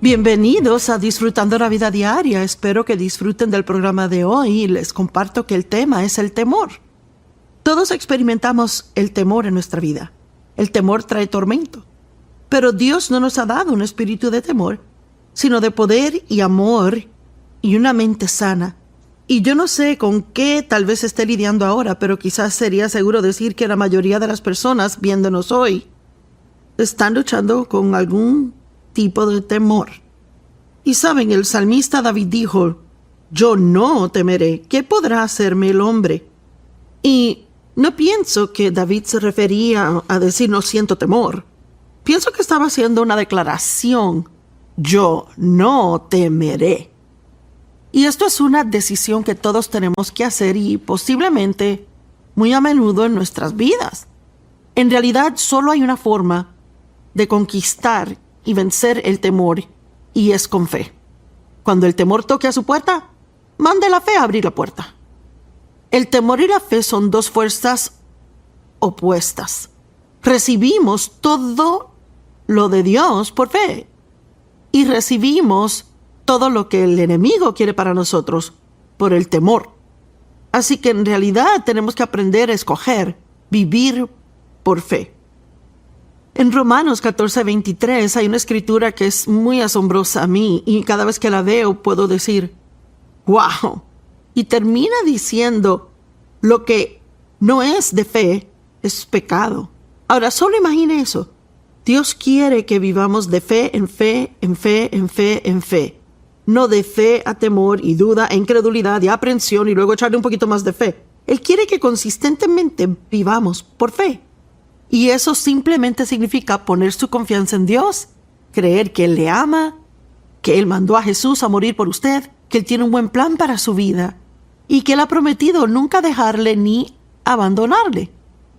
Bienvenidos a Disfrutando la Vida Diaria. Espero que disfruten del programa de hoy y les comparto que el tema es el temor. Todos experimentamos el temor en nuestra vida. El temor trae tormento. Pero Dios no nos ha dado un espíritu de temor, sino de poder y amor y una mente sana. Y yo no sé con qué tal vez esté lidiando ahora, pero quizás sería seguro decir que la mayoría de las personas viéndonos hoy están luchando con algún tipo de temor. Y saben, el salmista David dijo, yo no temeré, ¿qué podrá hacerme el hombre? Y no pienso que David se refería a decir no siento temor. Pienso que estaba haciendo una declaración, yo no temeré. Y esto es una decisión que todos tenemos que hacer y posiblemente muy a menudo en nuestras vidas. En realidad solo hay una forma de conquistar y vencer el temor, y es con fe. Cuando el temor toque a su puerta, mande la fe a abrir la puerta. El temor y la fe son dos fuerzas opuestas. Recibimos todo lo de Dios por fe y recibimos todo lo que el enemigo quiere para nosotros por el temor. Así que en realidad tenemos que aprender a escoger vivir por fe. En Romanos 14:23 hay una escritura que es muy asombrosa a mí y cada vez que la veo puedo decir, ¡wow! Y termina diciendo, lo que no es de fe es pecado. Ahora, solo imagine eso. Dios quiere que vivamos de fe en fe, en fe, en fe, en fe. No de fe a temor y duda e incredulidad y aprensión y luego echarle un poquito más de fe. Él quiere que consistentemente vivamos por fe. Y eso simplemente significa poner su confianza en Dios, creer que Él le ama, que Él mandó a Jesús a morir por usted, que Él tiene un buen plan para su vida y que Él ha prometido nunca dejarle ni abandonarle.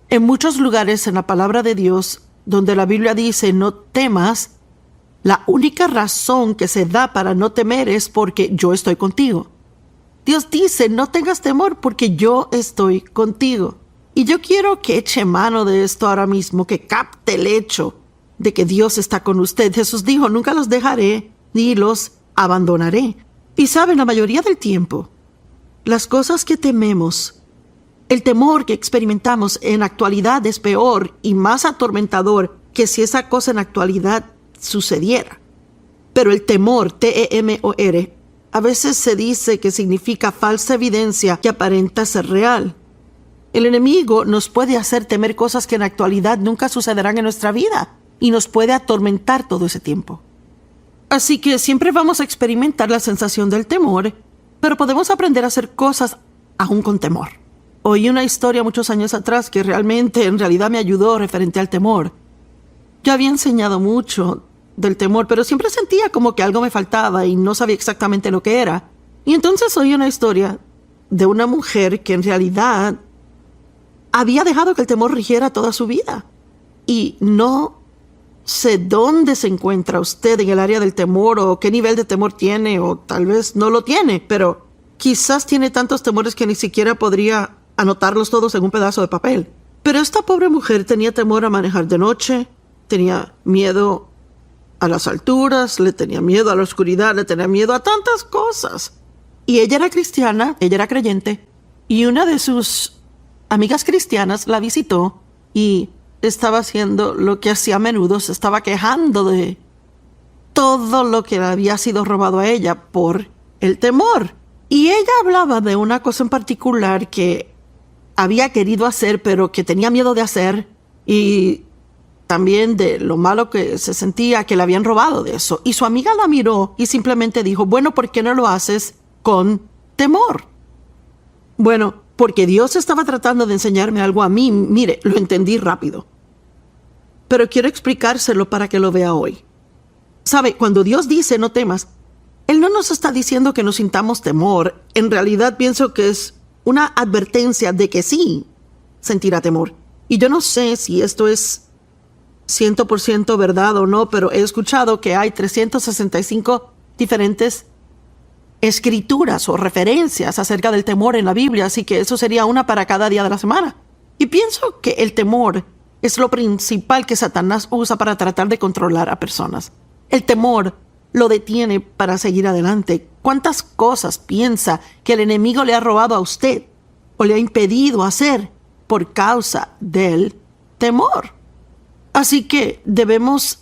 En muchos lugares en la palabra de Dios, donde la Biblia dice no temas, la única razón que se da para no temer es porque yo estoy contigo. Dios dice no tengas temor porque yo estoy contigo. Y yo quiero que eche mano de esto ahora mismo, que capte el hecho de que Dios está con usted. Jesús dijo, nunca los dejaré ni los abandonaré. Y saben, la mayoría del tiempo, las cosas que tememos, el temor que experimentamos en actualidad es peor y más atormentador que si esa cosa en actualidad sucediera. Pero el temor, T-E-M-O-R, a veces se dice que significa falsa evidencia que aparenta ser real. El enemigo nos puede hacer temer cosas que en la actualidad nunca sucederán en nuestra vida y nos puede atormentar todo ese tiempo. Así que siempre vamos a experimentar la sensación del temor, pero podemos aprender a hacer cosas aún con temor. Oí una historia muchos años atrás que realmente en realidad me ayudó referente al temor. Yo había enseñado mucho del temor, pero siempre sentía como que algo me faltaba y no sabía exactamente lo que era. Y entonces oí una historia de una mujer que en realidad había dejado que el temor rigiera toda su vida. Y no sé dónde se encuentra usted en el área del temor o qué nivel de temor tiene o tal vez no lo tiene, pero quizás tiene tantos temores que ni siquiera podría anotarlos todos en un pedazo de papel. Pero esta pobre mujer tenía temor a manejar de noche, tenía miedo a las alturas, le tenía miedo a la oscuridad, le tenía miedo a tantas cosas. Y ella era cristiana, ella era creyente, y una de sus amigas cristianas la visitó y estaba haciendo lo que hacía a menudo, se estaba quejando de todo lo que le había sido robado a ella por el temor. Y ella hablaba de una cosa en particular que había querido hacer, pero que tenía miedo de hacer, y también de lo malo que se sentía que le habían robado de eso. Y su amiga la miró y simplemente dijo, bueno, ¿por qué no lo haces con temor? Bueno, porque Dios estaba tratando de enseñarme algo a mí. Mire, lo entendí rápido. Pero quiero explicárselo para que lo vea hoy. ¿Sabe? Cuando Dios dice no temas, Él no nos está diciendo que nos sintamos temor. En realidad pienso que es una advertencia de que sí sentirá temor. Y yo no sé si esto es 100% verdad o no, pero he escuchado que hay 365 diferentes escrituras o referencias acerca del temor en la Biblia, así que eso sería una para cada día de la semana. Y pienso que el temor es lo principal que Satanás usa para tratar de controlar a personas. El temor lo detiene para seguir adelante? ¿Cuántas cosas piensa que el enemigo le ha robado a usted o le ha impedido hacer por causa del temor? Así que debemos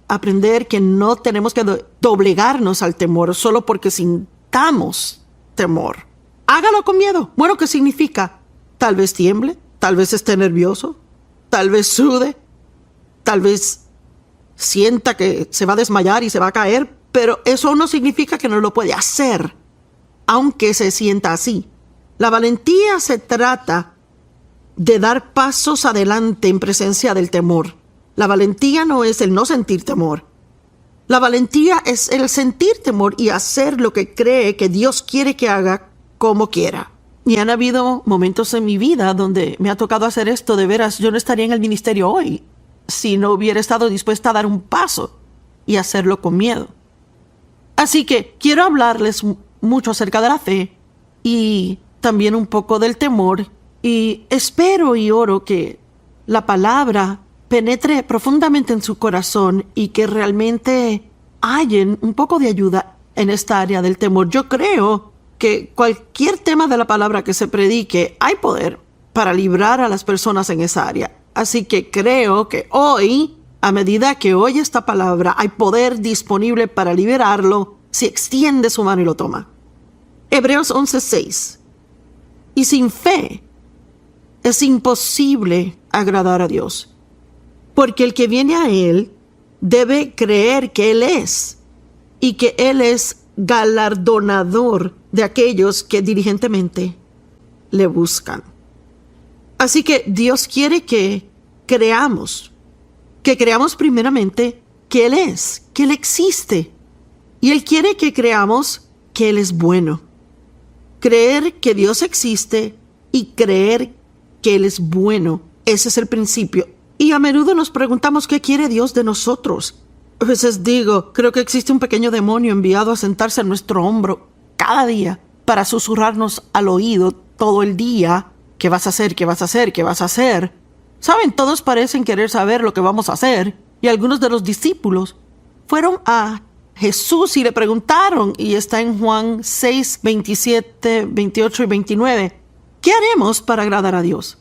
aprender que no tenemos que doblegarnos al temor solo porque sintamos temor. Hágalo con miedo. Bueno, ¿qué significa? Tal vez tiemble, tal vez esté nervioso, tal vez sude, tal vez sienta que se va a desmayar y se va a caer, pero eso no significa que no lo puede hacer, aunque se sienta así. La valentía se trata de dar pasos adelante en presencia del temor. La valentía no es el no sentir temor. La valentía es el sentir temor y hacer lo que cree que Dios quiere que haga como quiera. Y han habido momentos en mi vida donde me ha tocado hacer esto. De veras, yo no estaría en el ministerio hoy si no hubiera estado dispuesta a dar un paso y hacerlo con miedo. Así que quiero hablarles mucho acerca de la fe y también un poco del temor, y espero y oro que la palabra penetre profundamente en su corazón y que realmente hallen un poco de ayuda en esta área del temor. Yo creo que cualquier tema de la palabra que se predique, hay poder para librar a las personas en esa área. Así que creo que hoy, a medida que oye esta palabra, hay poder disponible para liberarlo si extiende su mano y lo toma. Hebreos 11:6. Y sin fe es imposible agradar a Dios, porque el que viene a Él debe creer que Él es, y que Él es galardonador de aquellos que diligentemente le buscan. Así que Dios quiere que creamos primeramente que Él es, que Él existe. Y Él quiere que creamos que Él es bueno. Creer que Dios existe y creer que Él es bueno. Ese es el principio. Y a menudo nos preguntamos qué quiere Dios de nosotros. A veces digo, creo que existe un pequeño demonio enviado a sentarse en nuestro hombro cada día para susurrarnos al oído todo el día. ¿Qué vas a hacer? ¿Qué vas a hacer? ¿Qué vas a hacer? Saben, todos parecen querer saber lo que vamos a hacer. Y algunos de los discípulos fueron a Jesús y le preguntaron, y está en Juan 6, 27, 28 y 29, ¿qué haremos para agradar a Dios?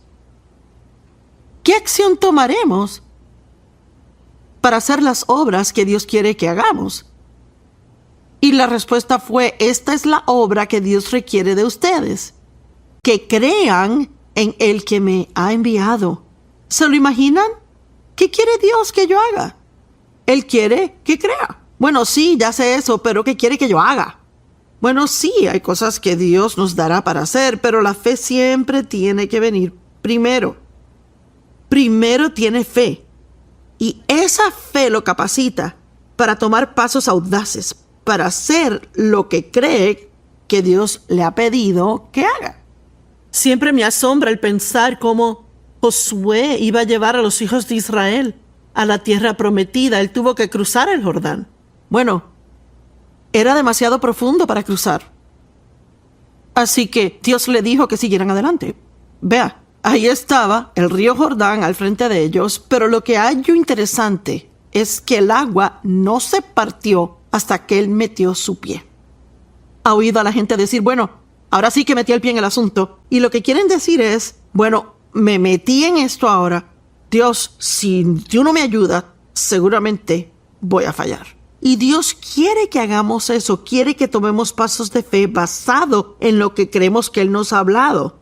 ¿Qué acción tomaremos para hacer las obras que Dios quiere que hagamos? Y la respuesta fue, esta es la obra que Dios requiere de ustedes, que crean en el que me ha enviado. ¿Se lo imaginan? ¿Qué quiere Dios que yo haga? Él quiere que crea. Bueno, sí, ya sé eso, pero ¿qué quiere que yo haga? Bueno, sí, hay cosas que Dios nos dará para hacer, pero la fe siempre tiene que venir primero. Primero tiene fe. Y esa fe lo capacita para tomar pasos audaces, para hacer lo que cree que Dios le ha pedido que haga. Siempre me asombra el pensar cómo Josué iba a llevar a los hijos de Israel a la tierra prometida. Él tuvo que cruzar el Jordán. Bueno, era demasiado profundo para cruzar. Así que Dios le dijo que siguieran adelante. Vea, ahí estaba el río Jordán al frente de ellos, pero lo que hallo interesante es que el agua no se partió hasta que él metió su pie. Ha oído a la gente decir, bueno, ahora sí que metí el pie en el asunto. Y lo que quieren decir es, bueno, me metí en esto ahora. Dios, si tú no me ayudas, seguramente voy a fallar. Y Dios quiere que hagamos eso, quiere que tomemos pasos de fe basado en lo que creemos que Él nos ha hablado,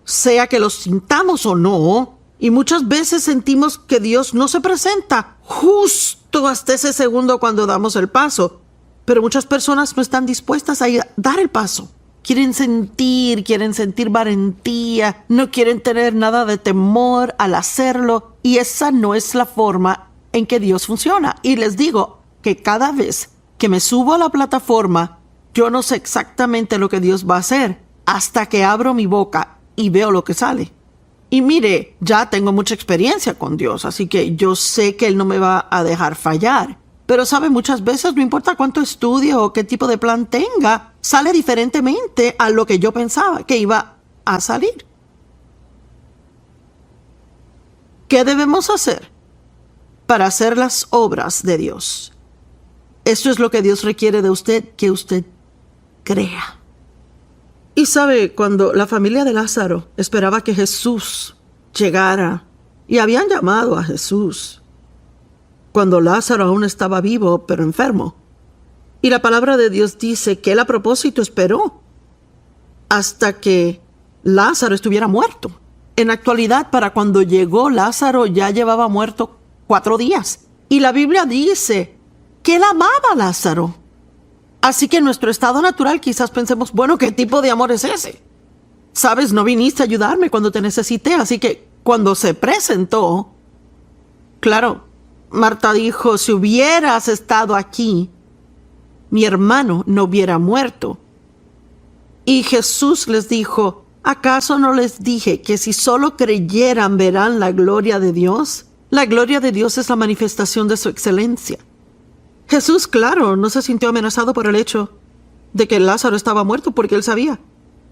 sea que lo sintamos o no. Y muchas veces sentimos que Dios no se presenta justo hasta ese segundo cuando damos el paso. Pero muchas personas no están dispuestas a dar el paso. Quieren sentir valentía, no quieren tener nada de temor al hacerlo. Y esa no es la forma en que Dios funciona. Y les digo que cada vez que me subo a la plataforma, yo no sé exactamente lo que Dios va a hacer hasta que abro mi boca y veo lo que sale. Y mire, ya tengo mucha experiencia con Dios, así que yo sé que Él no me va a dejar fallar. Pero sabe, muchas veces no importa cuánto estudie o qué tipo de plan tenga, sale diferentemente a lo que yo pensaba que iba a salir. ¿Qué debemos hacer para hacer las obras de Dios? Eso es lo que Dios requiere de usted, que usted crea. Y sabe, cuando la familia de Lázaro esperaba que Jesús llegara, y habían llamado a Jesús, cuando Lázaro aún estaba vivo, pero enfermo. Y la palabra de Dios dice que él a propósito esperó hasta que Lázaro estuviera muerto. En la actualidad, para cuando llegó Lázaro ya llevaba muerto 4 días. Y la Biblia dice que él amaba a Lázaro. Así que en nuestro estado natural quizás pensemos, bueno, ¿qué tipo de amor es ese? Sabes, no viniste a ayudarme cuando te necesité, así que cuando se presentó, claro, Marta dijo, si hubieras estado aquí, mi hermano no hubiera muerto. Y Jesús les dijo, ¿acaso no les dije que si solo creyeran verán la gloria de Dios? La gloria de Dios es la manifestación de su excelencia. Jesús, claro, no se sintió amenazado por el hecho de que Lázaro estaba muerto porque él sabía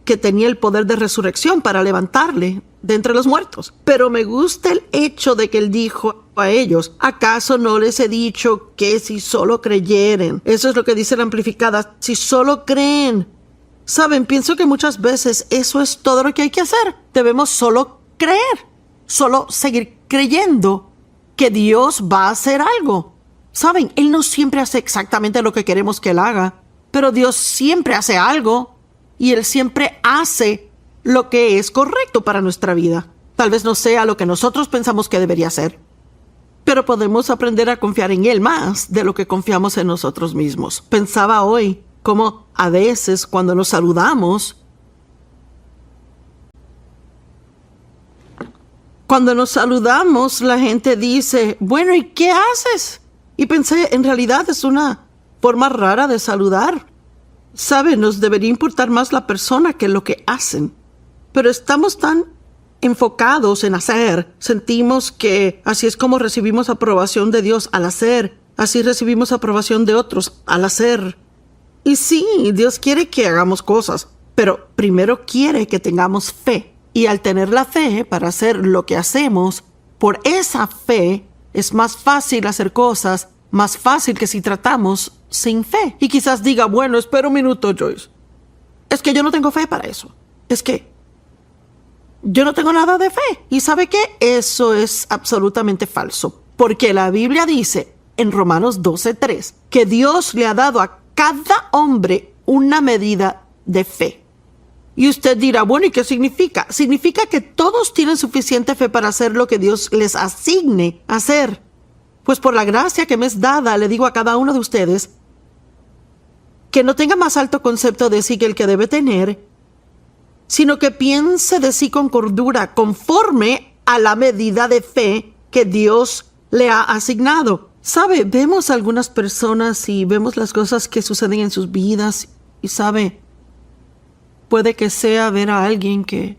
que tenía el poder de resurrección para levantarle de entre los muertos. Pero me gusta el hecho de que él dijo a ellos, ¿acaso no les he dicho que si solo creyeren? Eso es lo que dice la amplificada, si solo creen. Saben, pienso que muchas veces eso es todo lo que hay que hacer. Debemos solo creer, solo seguir creyendo que Dios va a hacer algo. Saben, Él no siempre hace exactamente lo que queremos que Él haga, pero Dios siempre hace algo y Él siempre hace lo que es correcto para nuestra vida. Tal vez no sea lo que nosotros pensamos que debería ser, pero podemos aprender a confiar en Él más de lo que confiamos en nosotros mismos. Pensaba hoy cómo a veces cuando nos saludamos, la gente dice, bueno, ¿y qué haces? Y pensé, en realidad es una forma rara de saludar. ¿Sabe? Nos debería importar más la persona que lo que hacen. Pero estamos tan enfocados en hacer. Sentimos que así es como recibimos aprobación de Dios al hacer. Así recibimos aprobación de otros al hacer. Y sí, Dios quiere que hagamos cosas, pero primero quiere que tengamos fe. Y al tener la fe para hacer lo que hacemos, por esa fe es más fácil hacer cosas, más fácil que si tratamos sin fe. Y quizás diga, bueno, espera un minuto, Joyce. Es que yo no tengo fe para eso. Es que yo no tengo nada de fe. ¿Y sabe qué? Eso es absolutamente falso. Porque la Biblia dice en Romanos 12:3 que Dios le ha dado a cada hombre una medida de fe. Y usted dirá, bueno, ¿y qué significa? Significa que todos tienen suficiente fe para hacer lo que Dios les asigne hacer. Pues por la gracia que me es dada, le digo a cada uno de ustedes que no tenga más alto concepto de sí que el que debe tener, sino que piense de sí con cordura, conforme a la medida de fe que Dios le ha asignado. ¿Sabe? Vemos a algunas personas y vemos las cosas que suceden en sus vidas y sabe, puede que sea ver a alguien que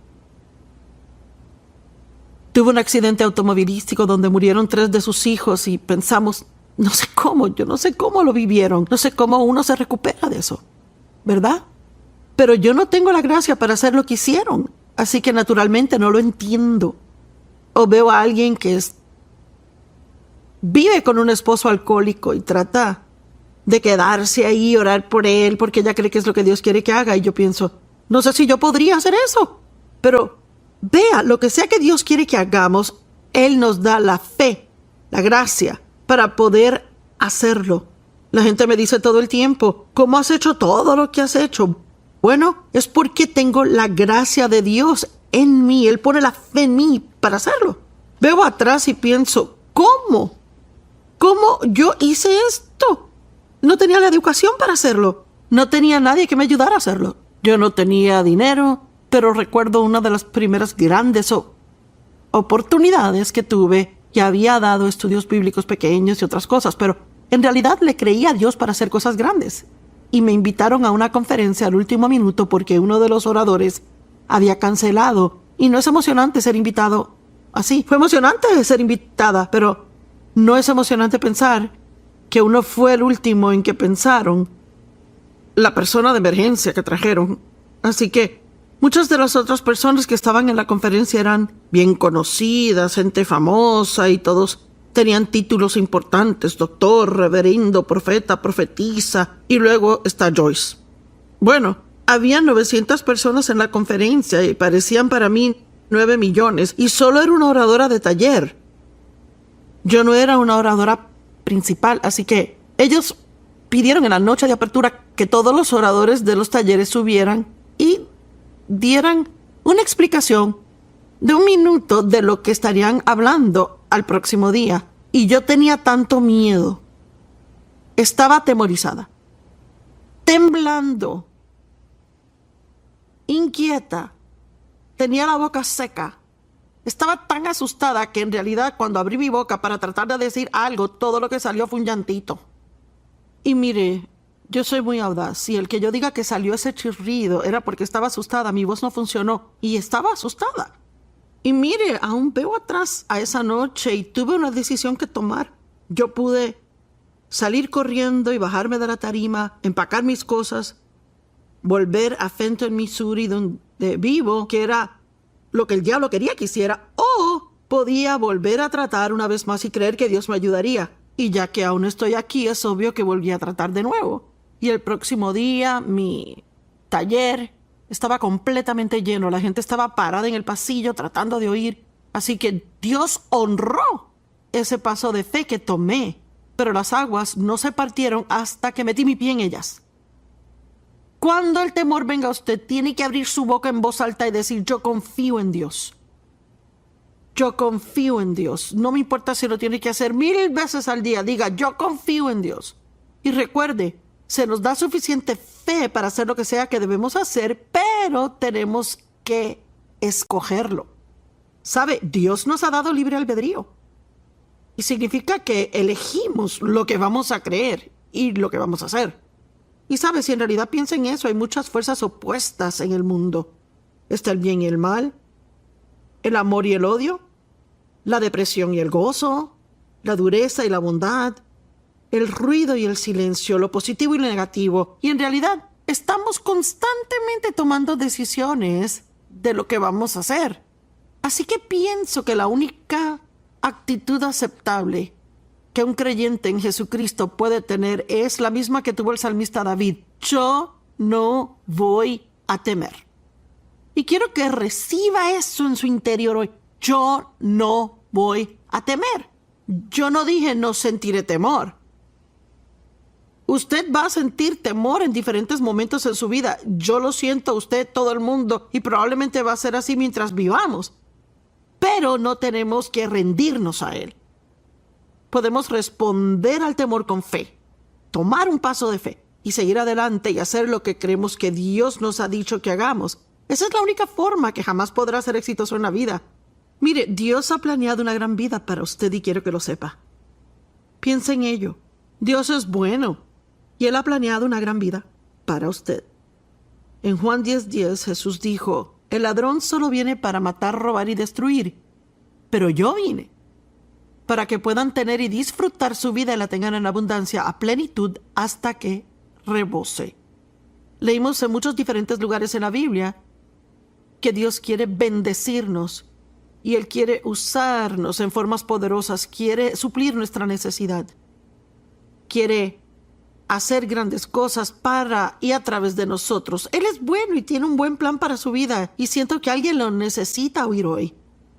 tuvo un accidente automovilístico donde murieron 3 de sus hijos y pensamos, yo no sé cómo lo vivieron, no sé cómo uno se recupera de eso, ¿verdad? Pero yo no tengo la gracia para hacer lo que hicieron, así que naturalmente no lo entiendo. O veo a alguien que vive con un esposo alcohólico y trata de quedarse ahí y orar por él porque ella cree que es lo que Dios quiere que haga. Y yo pienso, no sé si yo podría hacer eso. Pero vea, lo que sea que Dios quiere que hagamos, Él nos da la fe, la gracia, para poder hacerlo. La gente me dice todo el tiempo, ¿cómo has hecho todo lo que has hecho? Bueno, es porque tengo la gracia de Dios en mí. Él pone la fe en mí para hacerlo. Veo atrás y pienso, ¿cómo? ¿Cómo yo hice esto? No tenía la educación para hacerlo. No tenía nadie que me ayudara a hacerlo. Yo no tenía dinero, pero recuerdo una de las primeras grandes oportunidades que tuve. Ya había dado estudios bíblicos pequeños y otras cosas, pero en realidad le creía a Dios para hacer cosas grandes. Y me invitaron a una conferencia al último minuto porque uno de los oradores había cancelado. Y no es emocionante ser invitado así. Fue emocionante ser invitada, pero no es emocionante pensar que uno fue el último en que pensaron, la persona de emergencia que trajeron. Así que muchas de las otras personas que estaban en la conferencia eran bien conocidas, gente famosa, y todos Tenían títulos importantes: doctor, reverendo, profeta, profetisa, y luego está Joyce. Bueno, había 900 personas en la conferencia y parecían para mí 9 millones, y solo era una oradora de taller. Yo no era una oradora principal, así que ellos pidieron en la noche de apertura que todos los oradores de los talleres subieran y dieran una explicación de 1 minuto de lo que estarían hablando al próximo día. Y yo tenía tanto miedo. Estaba atemorizada, temblando, inquieta, tenía la boca seca. Estaba tan asustada que en realidad cuando abrí mi boca para tratar de decir algo, todo lo que salió fue un llantito. Y mire, yo soy muy audaz, y el que yo diga que salió ese chirrido era porque estaba asustada. Mi voz no funcionó y estaba asustada. Y mire, aún veo atrás a esa noche y tuve una decisión que tomar. Yo pude salir corriendo y bajarme de la tarima, empacar mis cosas, volver a Fenton, Missouri, donde vivo, que era lo que el diablo quería que hiciera, o podía volver a tratar una vez más y creer que Dios me ayudaría. Y ya que aún estoy aquí, es obvio que volví a tratar de nuevo. Y el próximo día, mi taller estaba completamente lleno. La gente estaba parada en el pasillo tratando de oír. Así que Dios honró ese paso de fe que tomé. Pero las aguas no se partieron hasta que metí mi pie en ellas. Cuando el temor venga a usted, tiene que abrir su boca en voz alta y decir: yo confío en Dios. Yo confío en Dios. No me importa si lo tiene que hacer 1000 veces al día. Diga: yo confío en Dios. Y recuerde, se nos da suficiente fe para hacer lo que sea que debemos hacer, pero tenemos que escogerlo. ¿Sabe? Dios nos ha dado libre albedrío. Y significa que elegimos lo que vamos a creer y lo que vamos a hacer. Y sabe, si en realidad piensa en eso, hay muchas fuerzas opuestas en el mundo. Está el bien y el mal, el amor y el odio, la depresión y el gozo, la dureza y la bondad, el ruido y el silencio, lo positivo y lo negativo. Y en realidad estamos constantemente tomando decisiones de lo que vamos a hacer. Así que pienso que la única actitud aceptable que un creyente en Jesucristo puede tener es la misma que tuvo el salmista David: yo no voy a temer. Y quiero que reciba eso en su interior hoy. Yo no voy a temer. Yo no dije no sentiré temor. Usted va a sentir temor en diferentes momentos en su vida. Yo lo siento, usted, todo el mundo, y probablemente va a ser así mientras vivamos. Pero no tenemos que rendirnos a él. Podemos responder al temor con fe, tomar un paso de fe y seguir adelante y hacer lo que creemos que Dios nos ha dicho que hagamos. Esa es la única forma que jamás podrá ser exitoso en la vida. Mire, Dios ha planeado una gran vida para usted y quiero que lo sepa. Piense en ello. Dios es bueno y Él ha planeado una gran vida para usted. En Juan 10:10 Jesús dijo: el ladrón solo viene para matar, robar y destruir, pero yo vine para que puedan tener y disfrutar su vida y la tengan en abundancia a plenitud hasta que rebose. Leímos en muchos diferentes lugares en la Biblia que Dios quiere bendecirnos y Él quiere usarnos en formas poderosas, quiere suplir nuestra necesidad, quiere hacer grandes cosas para y a través de nosotros. Él es bueno y tiene un buen plan para su vida, y siento que alguien lo necesita oír hoy,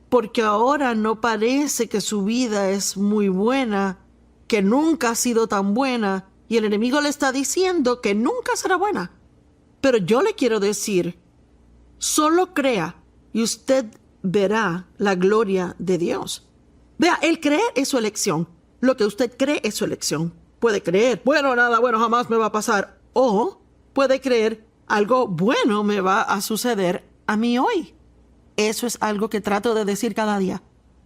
porque ahora no parece que su vida es muy buena, que nunca ha sido tan buena, y el enemigo le está diciendo que nunca será buena. Pero yo le quiero decir: solo crea y usted verá la gloria de Dios. Vea, el creer es su elección. Lo que usted cree es su elección. Puede creer: bueno, nada bueno jamás me va a pasar. O puede creer: algo bueno me va a suceder a mí hoy. Eso es algo que trato de decir cada día.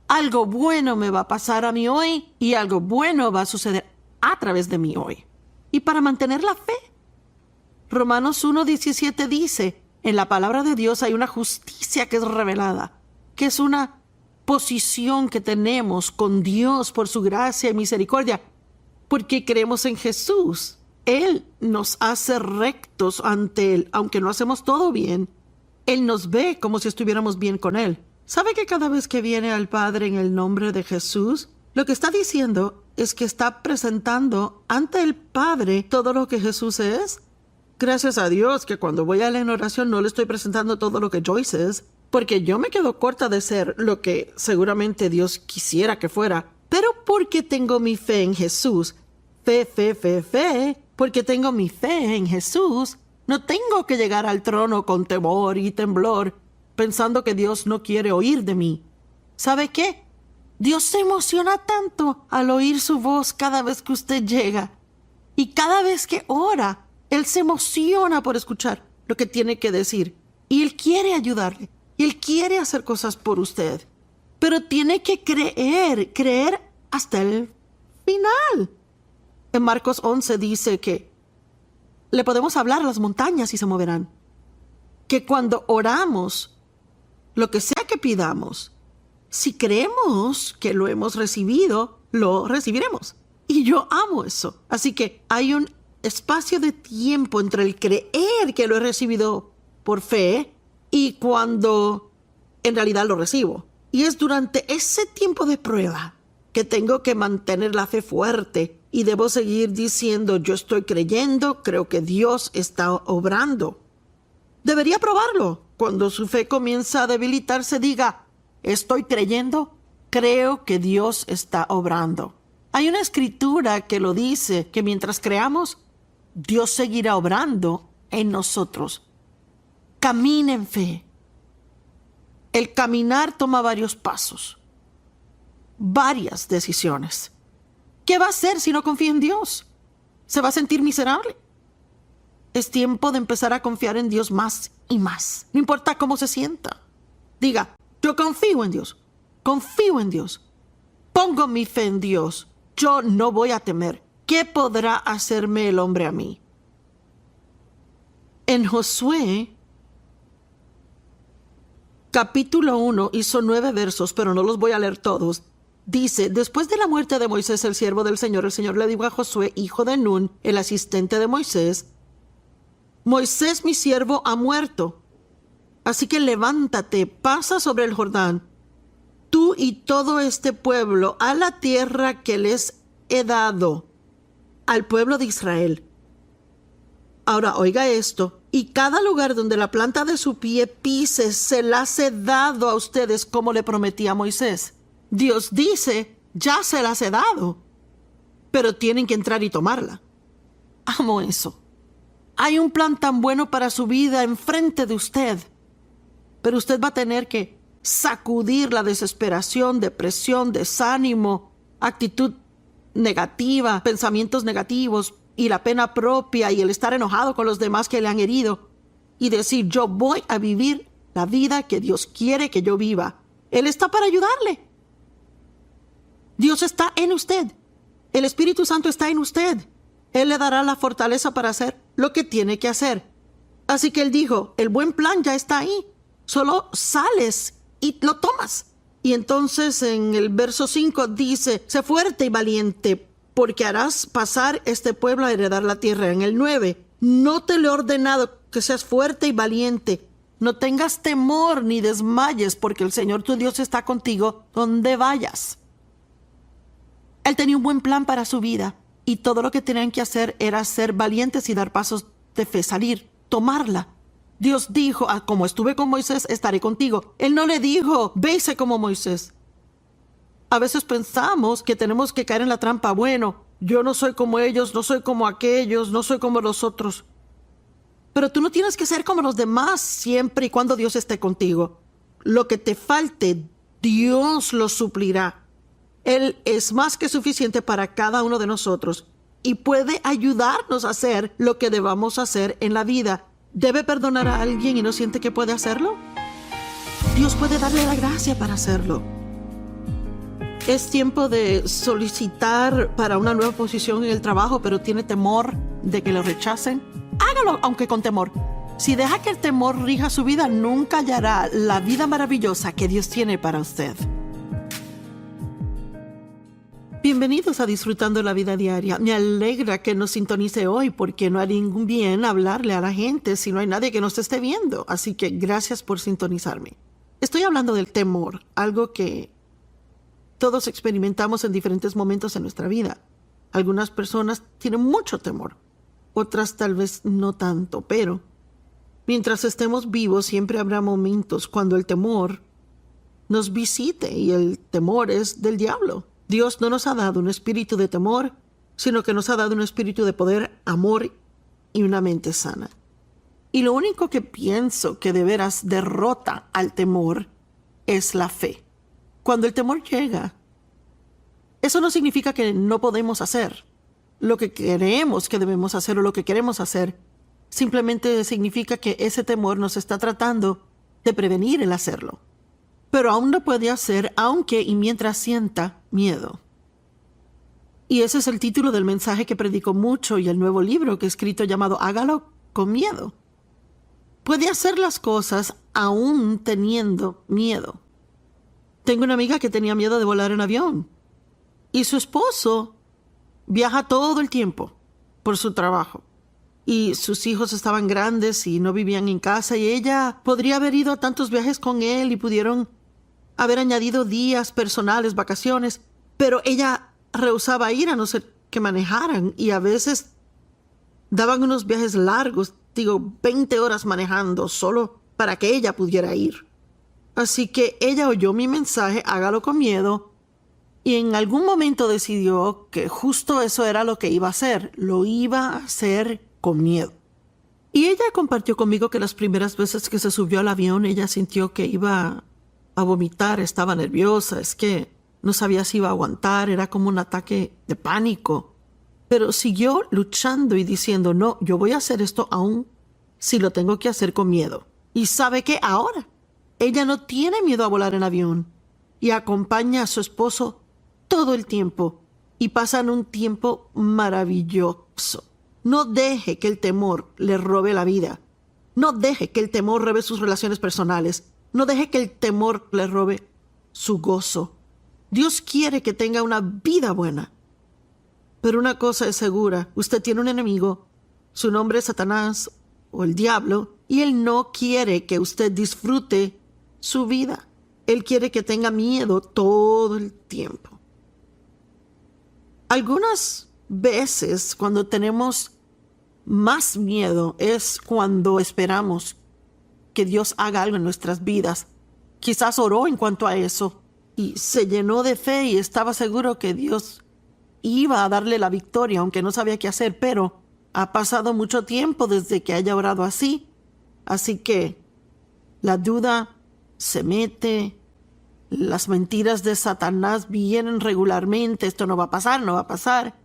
Algo bueno me va a pasar a mí hoy y algo bueno va a suceder a través de mí hoy. Y para mantener la fe, Romanos 1:17 dice: en la palabra de Dios hay una justicia que es revelada, que es una posición que tenemos con Dios por su gracia y misericordia, porque creemos en Jesús. Él nos hace rectos ante Él, aunque no hacemos todo bien. Él nos ve como si estuviéramos bien con Él. ¿Sabe que cada vez que viene al Padre en el nombre de Jesús, Lo que está diciendo es que está presentando ante el Padre todo lo que Jesús es. Gracias a Dios que cuando voy a la oración no le estoy presentando todo lo que Joyce es, porque yo me quedo corta de ser lo que seguramente Dios quisiera que fuera. Pero porque tengo mi fe en Jesús, porque tengo mi fe en Jesús, no tengo que llegar al trono con temor y temblor, pensando que Dios no quiere oír de mí. ¿Sabe qué? Dios se emociona tanto al oír su voz cada vez que usted llega. Y cada vez que ora, Él se emociona por escuchar lo que tiene que decir. Y Él quiere ayudarle. Y Él quiere hacer cosas por usted. Pero tiene que creer hasta el final. En Marcos 11 dice que le podemos hablar a las montañas y se moverán. Que cuando oramos, lo que sea que pidamos, si creemos que lo hemos recibido, lo recibiremos. Y yo amo eso. Así que hay un espacio de tiempo entre el creer que lo he recibido por fe y cuando en realidad lo recibo. Y es durante ese tiempo de prueba que tengo que mantener la fe fuerte y debo seguir diciendo, yo estoy creyendo, creo que Dios está obrando. Debería probarlo. Cuando su fe comienza a debilitarse, diga, estoy creyendo, creo que Dios está obrando. Hay una escritura que lo dice, que mientras creamos, Dios seguirá obrando en nosotros. Camine en fe. El caminar toma varios pasos, varias decisiones. ¿Qué va a hacer si no confía en Dios? ¿Se va a sentir miserable? Es tiempo de empezar a confiar en Dios más y más. No importa cómo se sienta. Diga, yo confío en Dios. Confío en Dios. Pongo mi fe en Dios. Yo no voy a temer. ¿Qué podrá hacerme el hombre a mí? En Josué, capítulo 1, hizo 9 versos, pero no los voy a leer todos. Dice, después de la muerte de Moisés, el siervo del Señor, el Señor le dijo a Josué, hijo de Nun, el asistente de Moisés, Moisés, mi siervo, ha muerto. Así que levántate, pasa sobre el Jordán, tú y todo este pueblo, a la tierra que les he dado, al pueblo de Israel. Ahora, oiga esto, y cada lugar donde la planta de su pie pise, se las he dado a ustedes como le prometí a Moisés. Dios dice, ya se las he dado, pero tienen que entrar y tomarla. Amo eso. Hay un plan tan bueno para su vida enfrente de usted, pero usted va a tener que sacudir la desesperación, depresión, desánimo, actitud negativa, pensamientos negativos y la pena propia y el estar enojado con los demás que le han herido y decir, yo voy a vivir la vida que Dios quiere que yo viva. Él está para ayudarle. Dios está en usted. El Espíritu Santo está en usted. Él le dará la fortaleza para hacer lo que tiene que hacer. Así que él dijo, el buen plan ya está ahí. Solo sales y lo tomas. Y entonces en el verso 5 dice, sé fuerte y valiente, porque harás pasar este pueblo a heredar la tierra. En el 9, no te le he ordenado que seas fuerte y valiente. No tengas temor ni desmayes, porque el Señor tu Dios está contigo donde vayas. Él tenía un buen plan para su vida y todo lo que tenían que hacer era ser valientes y dar pasos de fe, salir, tomarla. Dios dijo, como estuve con Moisés, estaré contigo. Él no le dijo, ve y sé como Moisés. A veces pensamos que tenemos que caer en la trampa. Bueno, yo no soy como ellos, no soy como aquellos, no soy como los otros. Pero tú no tienes que ser como los demás siempre y cuando Dios esté contigo. Lo que te falte, Dios lo suplirá. Él es más que suficiente para cada uno de nosotros y puede ayudarnos a hacer lo que debamos hacer en la vida. ¿Debe perdonar a alguien y no siente que puede hacerlo? Dios puede darle la gracia para hacerlo. Es tiempo de solicitar para una nueva posición en el trabajo, pero tiene temor de que lo rechacen. Hágalo, aunque con temor. Si deja que el temor rija su vida, nunca hallará la vida maravillosa que Dios tiene para usted. Bienvenidos a Disfrutando la Vida Diaria. Me alegra que nos sintonice hoy porque no hay ningún bien hablarle a la gente si no hay nadie que nos esté viendo. Así que gracias por sintonizarme. Estoy hablando del temor, algo que Todos experimentamos en diferentes momentos en nuestra vida. Algunas personas tienen mucho temor, otras tal vez no tanto, pero mientras estemos vivos siempre habrá momentos cuando el temor nos visite, y el temor es del diablo. Dios no nos ha dado un espíritu de temor, sino que nos ha dado un espíritu de poder, amor y una mente sana. Y lo único que pienso que de veras derrota al temor es la fe. Cuando el temor llega, eso no significa que no podemos hacer lo que creemos que debemos hacer o lo que queremos hacer. Simplemente significa que ese temor nos está tratando de prevenir el hacerlo. Pero aún lo puede hacer aunque y mientras sienta miedo. Y ese es el título del mensaje que predico mucho y el nuevo libro que he escrito llamado Hágalo con miedo. Puede hacer las cosas aún teniendo miedo. Tengo una amiga que tenía miedo de volar en avión. Y su esposo viaja todo el tiempo por su trabajo. Y sus hijos estaban grandes y no vivían en casa. Y ella podría haber ido a tantos viajes con él y pudieron haber añadido días personales, vacaciones. Pero ella rehusaba ir a no ser que manejaran. Y a veces daban unos viajes largos, 20 horas manejando solo para que ella pudiera ir. Así que ella oyó mi mensaje, hágalo con miedo, y en algún momento decidió que justo eso era lo que iba a hacer. Lo iba a hacer con miedo. Y ella compartió conmigo que las primeras veces que se subió al avión, ella sintió que iba a vomitar, estaba nerviosa, es que no sabía si iba a aguantar, era como un ataque de pánico. Pero siguió luchando y diciendo, no, yo voy a hacer esto aún si lo tengo que hacer con miedo. ¿Y sabe qué? Ahora ella no tiene miedo a volar en avión y acompaña a su esposo todo el tiempo y pasan un tiempo maravilloso. No deje que el temor le robe la vida. No deje que el temor robe sus relaciones personales. No deje que el temor le robe su gozo. Dios quiere que tenga una vida buena. Pero una cosa es segura, usted tiene un enemigo, su nombre es Satanás o el diablo, y él no quiere que usted disfrute su vida. Él quiere que tenga miedo todo el tiempo. Algunas veces cuando tenemos más miedo es cuando esperamos que Dios haga algo en nuestras vidas. Quizás oró en cuanto a eso y se llenó de fe y estaba seguro que Dios iba a darle la victoria, aunque no sabía qué hacer, pero ha pasado mucho tiempo desde que haya orado así. Así que la duda se mete, las mentiras de Satanás vienen regularmente, esto no va a pasar, no va a pasar.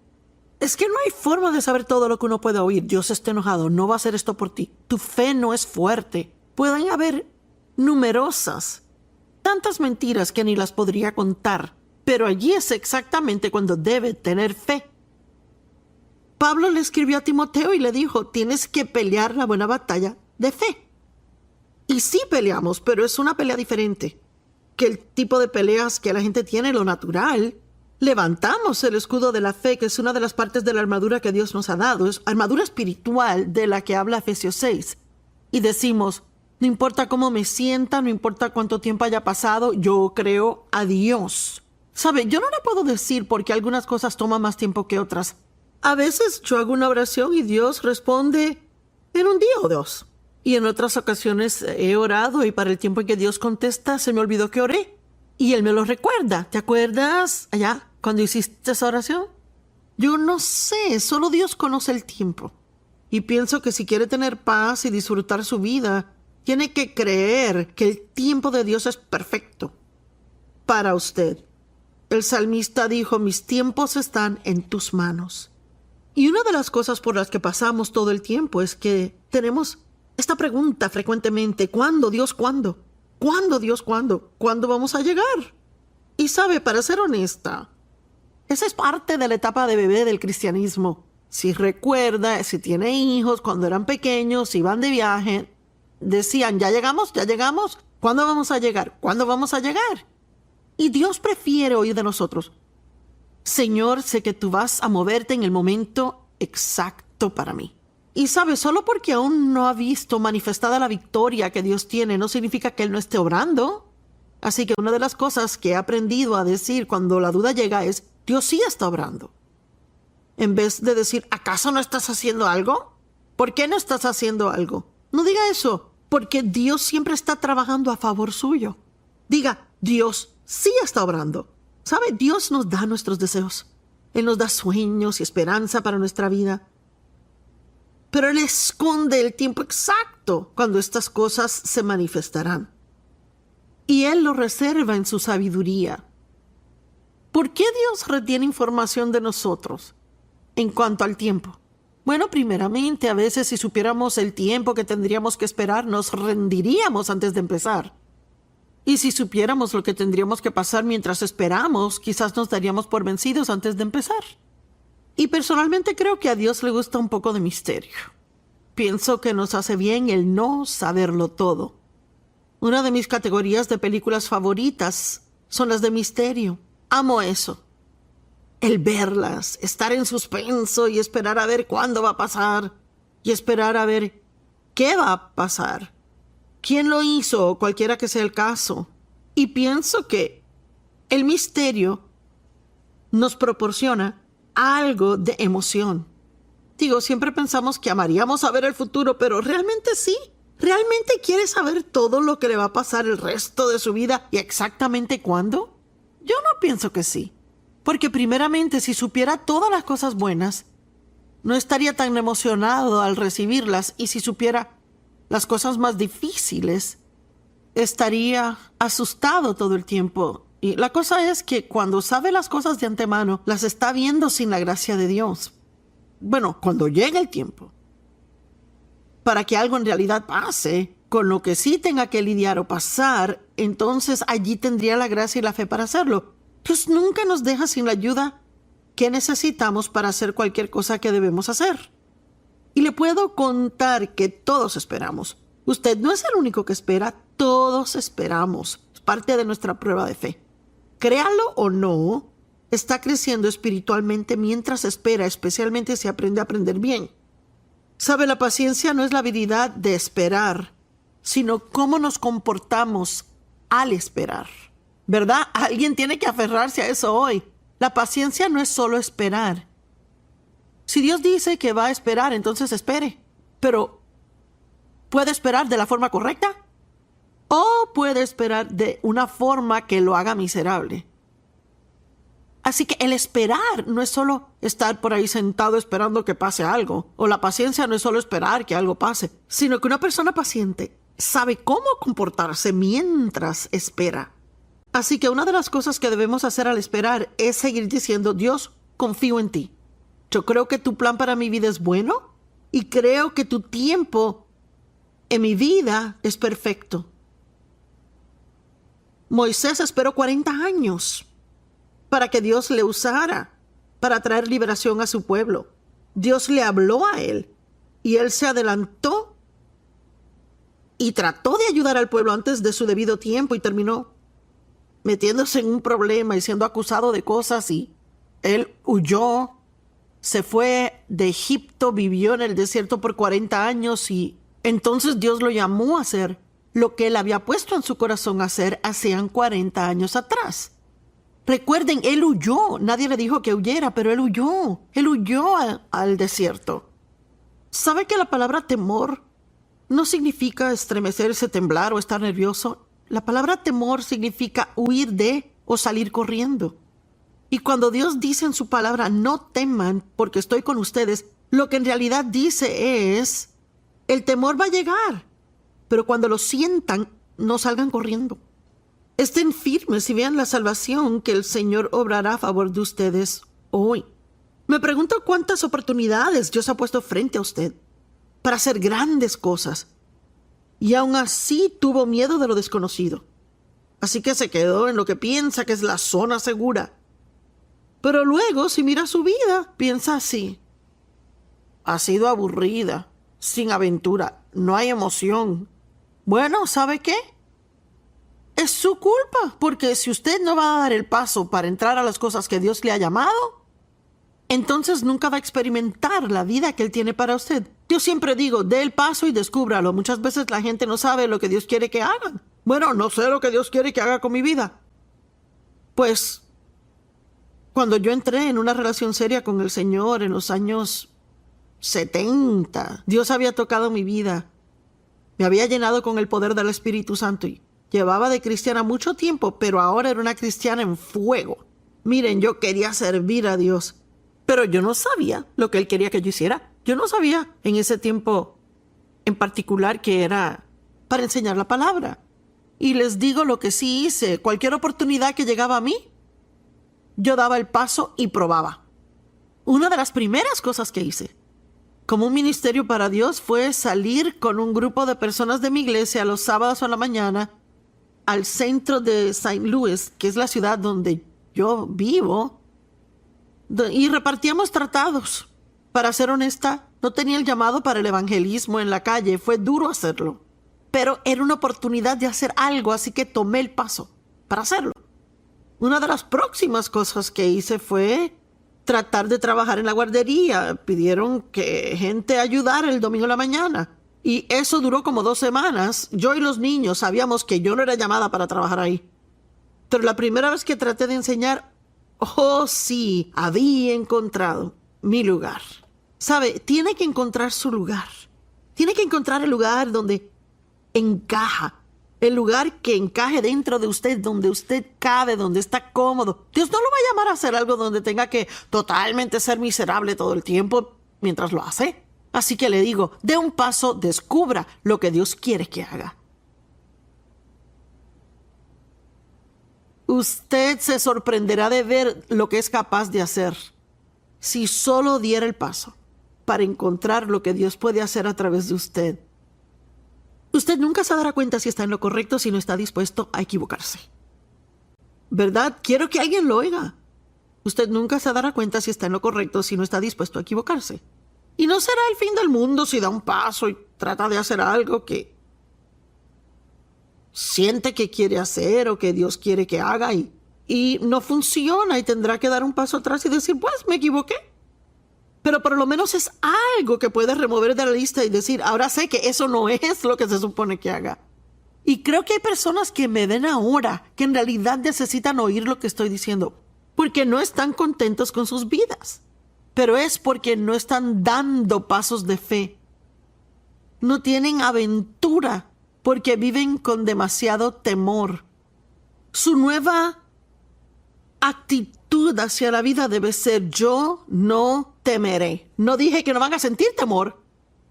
Es que no hay forma de saber todo lo que uno puede oír. Dios está enojado, no va a hacer esto por ti. Tu fe no es fuerte. Pueden haber numerosas, tantas mentiras que ni las podría contar, pero allí es exactamente cuando debe tener fe. Pablo le escribió a Timoteo y le dijo, tienes que pelear la buena batalla de fe. Y sí peleamos, pero es una pelea diferente que el tipo de peleas que la gente tiene, lo natural. Levantamos el escudo de la fe, que es una de las partes de la armadura que Dios nos ha dado. Es armadura espiritual de la que habla Efesios 6. Y decimos, no importa cómo me sienta, no importa cuánto tiempo haya pasado, yo creo a Dios. ¿Sabe? Yo no le puedo decir porque algunas cosas toman más tiempo que otras. A veces yo hago una oración y Dios responde en un día o dos. Y en otras ocasiones he orado y para el tiempo en que Dios contesta se me olvidó que oré. Y Él me lo recuerda. ¿Te acuerdas allá cuando hiciste esa oración? Yo no sé, solo Dios conoce el tiempo. Y pienso que si quiere tener paz y disfrutar su vida, tiene que creer que el tiempo de Dios es perfecto para usted. El salmista dijo, mis tiempos están en tus manos. Y una de las cosas por las que pasamos todo el tiempo es que tenemos esta pregunta frecuentemente, ¿cuándo, Dios, cuándo? ¿Cuándo, Dios, cuándo? ¿Cuándo vamos a llegar? Y sabe, para ser honesta, esa es parte de la etapa de bebé del cristianismo. Si recuerda, si tiene hijos, cuando eran pequeños, iban de viaje, decían, ¿ya llegamos? ¿Ya llegamos? ¿Cuándo vamos a llegar? ¿Cuándo vamos a llegar? Y Dios prefiere oír de nosotros, Señor, sé que tú vas a moverte en el momento exacto para mí. Y sabe, solo porque aún no ha visto manifestada la victoria que Dios tiene, no significa que Él no esté obrando. Así que una de las cosas que he aprendido a decir cuando la duda llega es, Dios sí está obrando. En vez de decir, ¿acaso no estás haciendo algo? ¿Por qué no estás haciendo algo? No diga eso, porque Dios siempre está trabajando a favor suyo. Diga, Dios sí está obrando. ¿Sabe? Dios nos da nuestros deseos. Él nos da sueños y esperanza para nuestra vida. Pero Él esconde el tiempo exacto cuando estas cosas se manifestarán. Y Él lo reserva en su sabiduría. ¿Por qué Dios retiene información de nosotros en cuanto al tiempo? Bueno, primeramente, a veces si supiéramos el tiempo que tendríamos que esperar, nos rendiríamos antes de empezar. Y si supiéramos lo que tendríamos que pasar mientras esperamos, quizás nos daríamos por vencidos antes de empezar. Y personalmente creo que a Dios le gusta un poco de misterio. Pienso que nos hace bien el no saberlo todo. Una de mis categorías de películas favoritas son las de misterio. Amo eso. El verlas, estar en suspenso y esperar a ver cuándo va a pasar. Y esperar a ver qué va a pasar. ¿Quién lo hizo? O cualquiera que sea el caso. Y pienso que el misterio nos proporciona algo de emoción. Digo, siempre pensamos que amaríamos saber el futuro, pero realmente sí. ¿Realmente quiere saber todo lo que le va a pasar el resto de su vida y exactamente cuándo? Yo no pienso que sí. Porque primeramente, si supiera todas las cosas buenas, no estaría tan emocionado al recibirlas. Y si supiera las cosas más difíciles, estaría asustado todo el tiempo. Y la cosa es que cuando sabe las cosas de antemano, las está viendo sin la gracia de Dios. Bueno, cuando llegue el tiempo para que algo en realidad pase, con lo que sí tenga que lidiar o pasar, entonces allí tendría la gracia y la fe para hacerlo. Dios nunca nos deja sin la ayuda que necesitamos para hacer cualquier cosa que debemos hacer. Y le puedo contar que todos esperamos. Usted no es el único que espera, todos esperamos. Es parte de nuestra prueba de fe. Créalo o no, está creciendo espiritualmente mientras espera, especialmente si aprende a aprender bien. Sabe, la paciencia no es la habilidad de esperar, sino cómo nos comportamos al esperar. ¿Verdad? Alguien tiene que aferrarse a eso hoy. La paciencia no es solo esperar. Si Dios dice que va a esperar, entonces espere. Pero, ¿puede esperar de la forma correcta? ¿O puede esperar de una forma que lo haga miserable? Así que el esperar no es solo estar por ahí sentado esperando que pase algo. O la paciencia no es solo esperar que algo pase, sino que una persona paciente sabe cómo comportarse mientras espera. Así que una de las cosas que debemos hacer al esperar es seguir diciendo, Dios, confío en ti. Yo creo que tu plan para mi vida es bueno y creo que tu tiempo en mi vida es perfecto. Moisés esperó 40 años para que Dios le usara para traer liberación a su pueblo. Dios le habló a él y él se adelantó y trató de ayudar al pueblo antes de su debido tiempo y terminó metiéndose en un problema y siendo acusado de cosas, y él huyó, se fue de Egipto, vivió en el desierto por 40 años y entonces Dios lo llamó a hacer lo que él había puesto en su corazón a hacer hacían 40 años atrás. Recuerden, él huyó. Nadie le dijo que huyera, pero él huyó. Él huyó al desierto. ¿Sabe que la palabra temor no significa estremecerse, temblar o estar nervioso? La palabra temor significa huir de o salir corriendo. Y cuando Dios dice en su palabra, no teman porque estoy con ustedes, lo que en realidad dice es, el temor va a llegar, pero cuando lo sientan, no salgan corriendo. Estén firmes y vean la salvación que el Señor obrará a favor de ustedes hoy. Me pregunto cuántas oportunidades Dios ha puesto frente a usted para hacer grandes cosas. Y aún así tuvo miedo de lo desconocido. Así que se quedó en lo que piensa que es la zona segura. Pero luego, si mira su vida, piensa así. Ha sido aburrida, sin aventura, no hay emoción. Bueno, ¿sabe qué? Es su culpa, porque si usted no va a dar el paso para entrar a las cosas que Dios le ha llamado, entonces nunca va a experimentar la vida que Él tiene para usted. Yo siempre digo, dé el paso y descúbralo. Muchas veces la gente no sabe lo que Dios quiere que hagan. Bueno, no sé lo que Dios quiere que haga con mi vida. Pues, cuando yo entré en una relación seria con el Señor en los años 70, Dios había tocado mi vida. Me había llenado con el poder del Espíritu Santo y llevaba de cristiana mucho tiempo, pero ahora era una cristiana en fuego. Miren, yo quería servir a Dios, pero yo no sabía lo que Él quería que yo hiciera. Yo no sabía en ese tiempo en particular que era para enseñar la palabra. Y les digo lo que sí hice. Cualquier oportunidad que llegaba a mí, yo daba el paso y probaba. Una de las primeras cosas que hice como un ministerio para Dios fue salir con un grupo de personas de mi iglesia los sábados a la mañana al centro de St. Louis, que es la ciudad donde yo vivo, y repartíamos tratados. Para ser honesta, no tenía el llamado para el evangelismo en la calle. Fue duro hacerlo. Pero era una oportunidad de hacer algo, así que tomé el paso para hacerlo. Una de las próximas cosas que hice fue tratar de trabajar en la guardería. Pidieron que gente ayudara el domingo en la mañana. Y eso duró como 2 semanas. Yo y los niños sabíamos que yo no era llamada para trabajar ahí. Pero la primera vez que traté de enseñar, oh sí, había encontrado mi lugar. ¿Sabe? Tiene que encontrar su lugar. Tiene que encontrar el lugar donde encaja. El lugar que encaje dentro de usted, donde usted cabe, donde está cómodo. Dios no lo va a llamar a hacer algo donde tenga que totalmente ser miserable todo el tiempo mientras lo hace. Así que le digo, dé un paso, descubra lo que Dios quiere que haga. Usted se sorprenderá de ver lo que es capaz de hacer si solo diera el paso para encontrar lo que Dios puede hacer a través de usted. Usted nunca se dará cuenta si está en lo correcto si no está dispuesto a equivocarse. ¿Verdad? Quiero que alguien lo oiga. Usted nunca se dará cuenta si está en lo correcto si no está dispuesto a equivocarse. Y no será el fin del mundo si da un paso y trata de hacer algo que siente que quiere hacer o que Dios quiere que haga y no funciona y tendrá que dar un paso atrás y decir, pues me equivoqué. Pero por lo menos es algo que puede remover de la lista y decir, ahora sé que eso no es lo que se supone que haga. Y creo que hay personas que me ven ahora que en realidad necesitan oír lo que estoy diciendo, porque no están contentos con sus vidas. Pero es porque no están dando pasos de fe. No tienen aventura porque viven con demasiado temor. Su nueva actitud hacia la vida debe ser: yo no temeré. No dije que no van a sentir temor,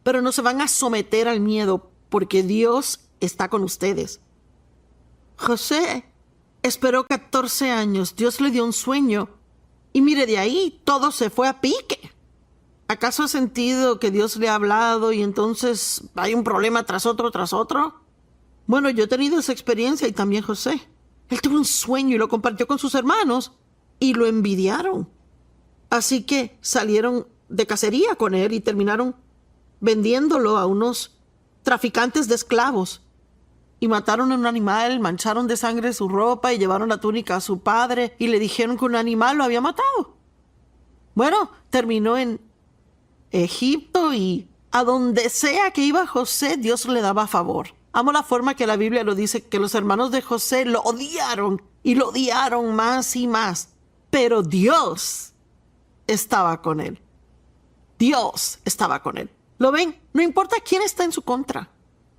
pero no se van a someter al miedo porque Dios está con ustedes. José esperó 14 años. Dios le dio un sueño y mire, de ahí todo se fue a pique. ¿Acaso ha sentido que Dios le ha hablado y entonces hay un problema tras otro, tras otro? Bueno, yo he tenido esa experiencia y también José. Él tuvo un sueño y lo compartió con sus hermanos y lo envidiaron. Así que salieron de cacería con él y terminaron vendiéndolo a unos traficantes de esclavos. Y mataron a un animal, mancharon de sangre su ropa y llevaron la túnica a su padre y le dijeron que un animal lo había matado. Bueno, terminó en Egipto y a donde sea que iba José, Dios le daba favor. Amo la forma que la Biblia lo dice, que los hermanos de José lo odiaron y lo odiaron más y más. Pero Dios estaba con él. Dios estaba con él. ¿Lo ven? No importa quién está en su contra.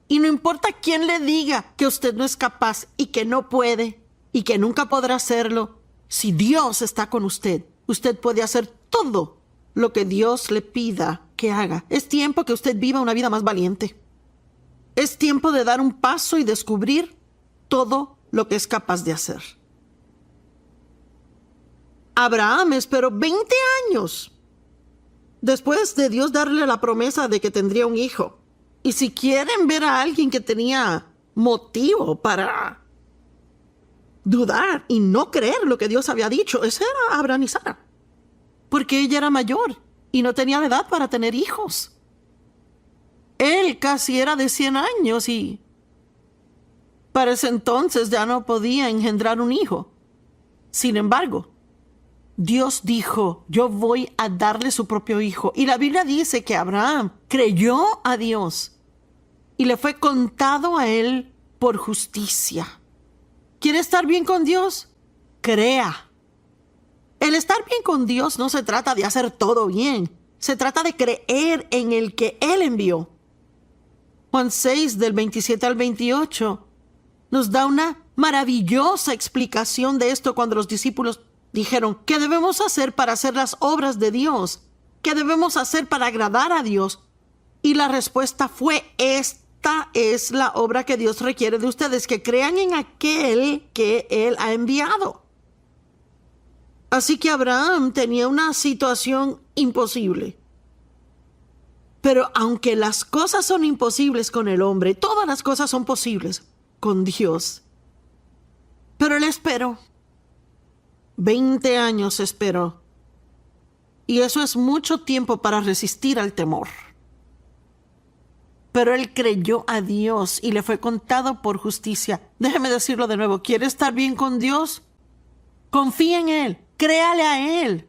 Y no importa quién le diga que usted no es capaz y que no puede y que nunca podrá hacerlo. Si Dios está con usted, usted puede hacer todo lo que Dios le pida que haga. Es tiempo que usted viva una vida más valiente. Es tiempo de dar un paso y descubrir todo lo que es capaz de hacer. Abraham esperó 20 años después de Dios darle la promesa de que tendría un hijo. Y si quieren ver a alguien que tenía motivo para dudar y no creer lo que Dios había dicho, ese era Abraham y Sara. Porque ella era mayor y no tenía la edad para tener hijos. Él casi era de 100 años y para ese entonces ya no podía engendrar un hijo. Sin embargo, Dios dijo, yo voy a darle su propio hijo. Y la Biblia dice que Abraham creyó a Dios y le fue contado a él por justicia. ¿Quiere estar bien con Dios? Crea. El estar bien con Dios no se trata de hacer todo bien. Se trata de creer en el que Él envió. Juan 6, del 27 al 28, nos da una maravillosa explicación de esto cuando los discípulos dijeron, ¿qué debemos hacer para hacer las obras de Dios? ¿Qué debemos hacer para agradar a Dios? Y la respuesta fue, esta es la obra que Dios requiere de ustedes, que crean en aquel que Él ha enviado. Así que Abraham tenía una situación imposible. Pero aunque las cosas son imposibles con el hombre, todas las cosas son posibles con Dios. Pero él esperó. 20 años esperó. Y eso es mucho tiempo para resistir al temor. Pero él creyó a Dios y le fue contado por justicia. Déjeme decirlo de nuevo. ¿Quiere estar bien con Dios? Confía en Él. Créale a Él.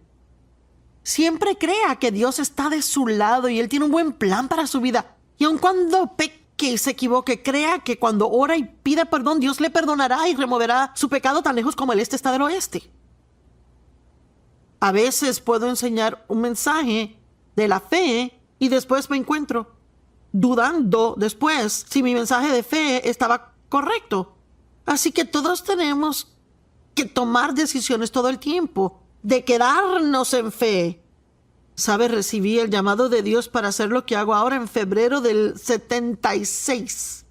Siempre crea que Dios está de su lado y Él tiene un buen plan para su vida. Y aun cuando peque y se equivoque, crea que cuando ora y pida perdón, Dios le perdonará y removerá su pecado tan lejos como el este está del oeste. A veces puedo enseñar un mensaje de la fe y después me encuentro dudando después si mi mensaje de fe estaba correcto. Así que todos tenemos que tomar decisiones todo el tiempo, de quedarnos en fe. ¿Sabe? Recibí el llamado de Dios para hacer lo que hago ahora en febrero del 76.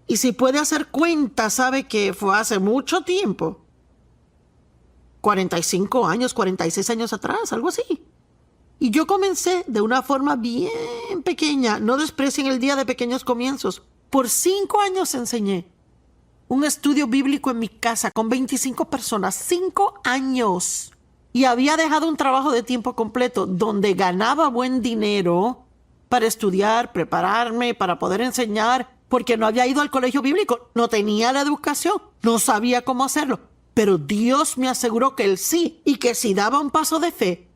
Y si puede hacer cuenta, sabe que fue hace mucho tiempo. 45 años, 46 años atrás, algo así. Y yo comencé de una forma bien pequeña. No desprecien el día de pequeños comienzos. Por 5 años enseñé un estudio bíblico en mi casa con 25 personas. 5 años. Y había dejado un trabajo de tiempo completo donde ganaba buen dinero para estudiar, prepararme, para poder enseñar, porque no había ido al colegio bíblico, no tenía la educación, no sabía cómo hacerlo. Pero Dios me aseguró que Él sí, y que si daba un paso de fe,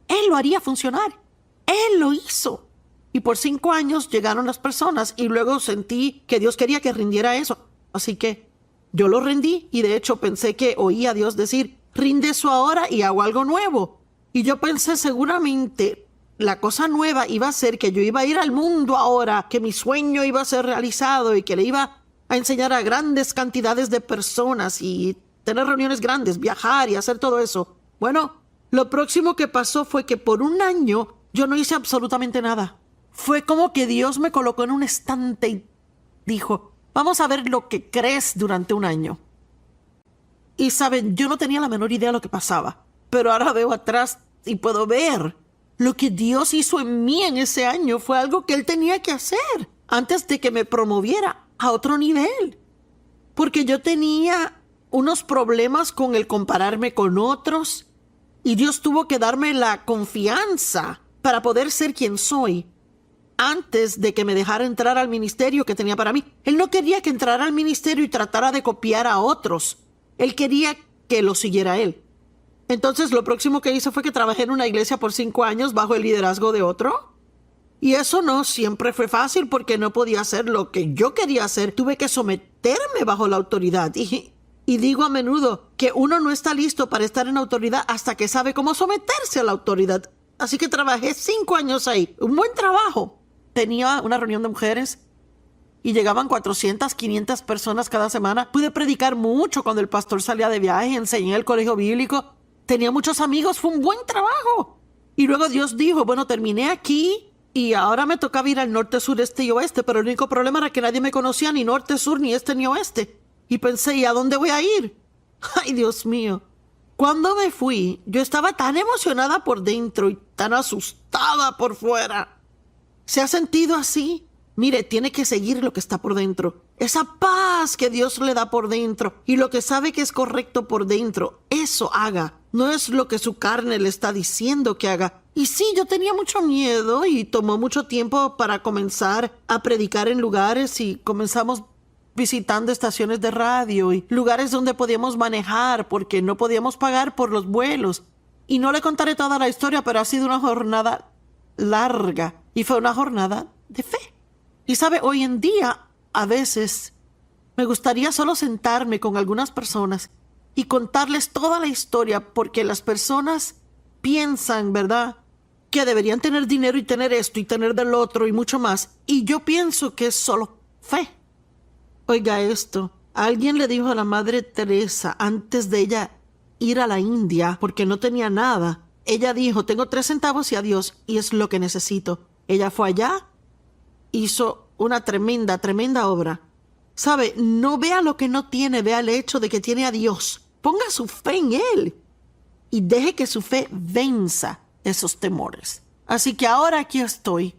Él lo haría funcionar. Él lo hizo. Y por 5 años llegaron las personas y luego sentí que Dios quería que rindiera eso. Así que yo lo rendí y de hecho pensé que oí a Dios decir, rinde eso ahora y hago algo nuevo. Y yo pensé seguramente la cosa nueva iba a ser que yo iba a ir al mundo ahora, que mi sueño iba a ser realizado y que le iba a enseñar a grandes cantidades de personas y tener reuniones grandes, viajar y hacer todo eso. Bueno, lo próximo que pasó fue que por 1 año yo no hice absolutamente nada. Fue como que Dios me colocó en un estante y dijo, vamos a ver lo que crees durante 1 año. Y saben, yo no tenía la menor idea de lo que pasaba, pero ahora veo atrás y puedo ver lo que Dios hizo en mí en ese año. Fue algo que Él tenía que hacer antes de que me promoviera a otro nivel. Porque yo tenía unos problemas con el compararme con otros y Dios tuvo que darme la confianza para poder ser quien soy antes de que me dejara entrar al ministerio que tenía para mí. Él no quería que entrara al ministerio y tratara de copiar a otros. Él quería que lo siguiera Él. Entonces lo próximo que hice fue que trabajé en una iglesia por 5 años bajo el liderazgo de otro. Y eso no siempre fue fácil porque no podía hacer lo que yo quería hacer. Tuve que someterme bajo la autoridad. Y digo a menudo que uno no está listo para estar en autoridad hasta que sabe cómo someterse a la autoridad. Así que trabajé 5 años ahí. Un buen trabajo. Tenía una reunión de mujeres y llegaban 400, 500 personas cada semana. Pude predicar mucho cuando el pastor salía de viaje, enseñé en el colegio bíblico. Tenía muchos amigos, fue un buen trabajo. Y luego Dios dijo, bueno, terminé aquí y ahora me tocaba ir al norte, sur, este y oeste, pero el único problema era que nadie me conocía, ni norte, sur, ni este, ni oeste. Y pensé, ¿y a dónde voy a ir? Ay, Dios mío. Cuando me fui, yo estaba tan emocionada por dentro y tan asustada por fuera. ¿Se ha sentido así? Mire, tiene que seguir lo que está por dentro. Esa paz que Dios le da por dentro y lo que sabe que es correcto por dentro, eso haga. No es lo que su carne le está diciendo que haga. Y sí, yo tenía mucho miedo y tomó mucho tiempo para comenzar a predicar en lugares y comenzamos visitando estaciones de radio y lugares donde podíamos manejar porque no podíamos pagar por los vuelos. Y no le contaré toda la historia, pero ha sido una jornada larga y fue una jornada de fe. Y sabe, hoy en día a veces me gustaría solo sentarme con algunas personas y contarles toda la historia, porque las personas piensan, ¿verdad?, que deberían tener dinero y tener esto y tener del otro y mucho más. Y yo pienso que es solo fe. Oiga esto. Alguien le dijo a la Madre Teresa antes de ella ir a la India porque no tenía nada. Ella dijo, tengo 3 centavos y adiós, y es lo que necesito. Ella fue allá, hizo una tremenda, tremenda obra. ¿Sabe? No vea lo que no tiene, vea el hecho de que tiene a Dios. Ponga su fe en Él y deje que su fe venza esos temores. Así que ahora aquí estoy,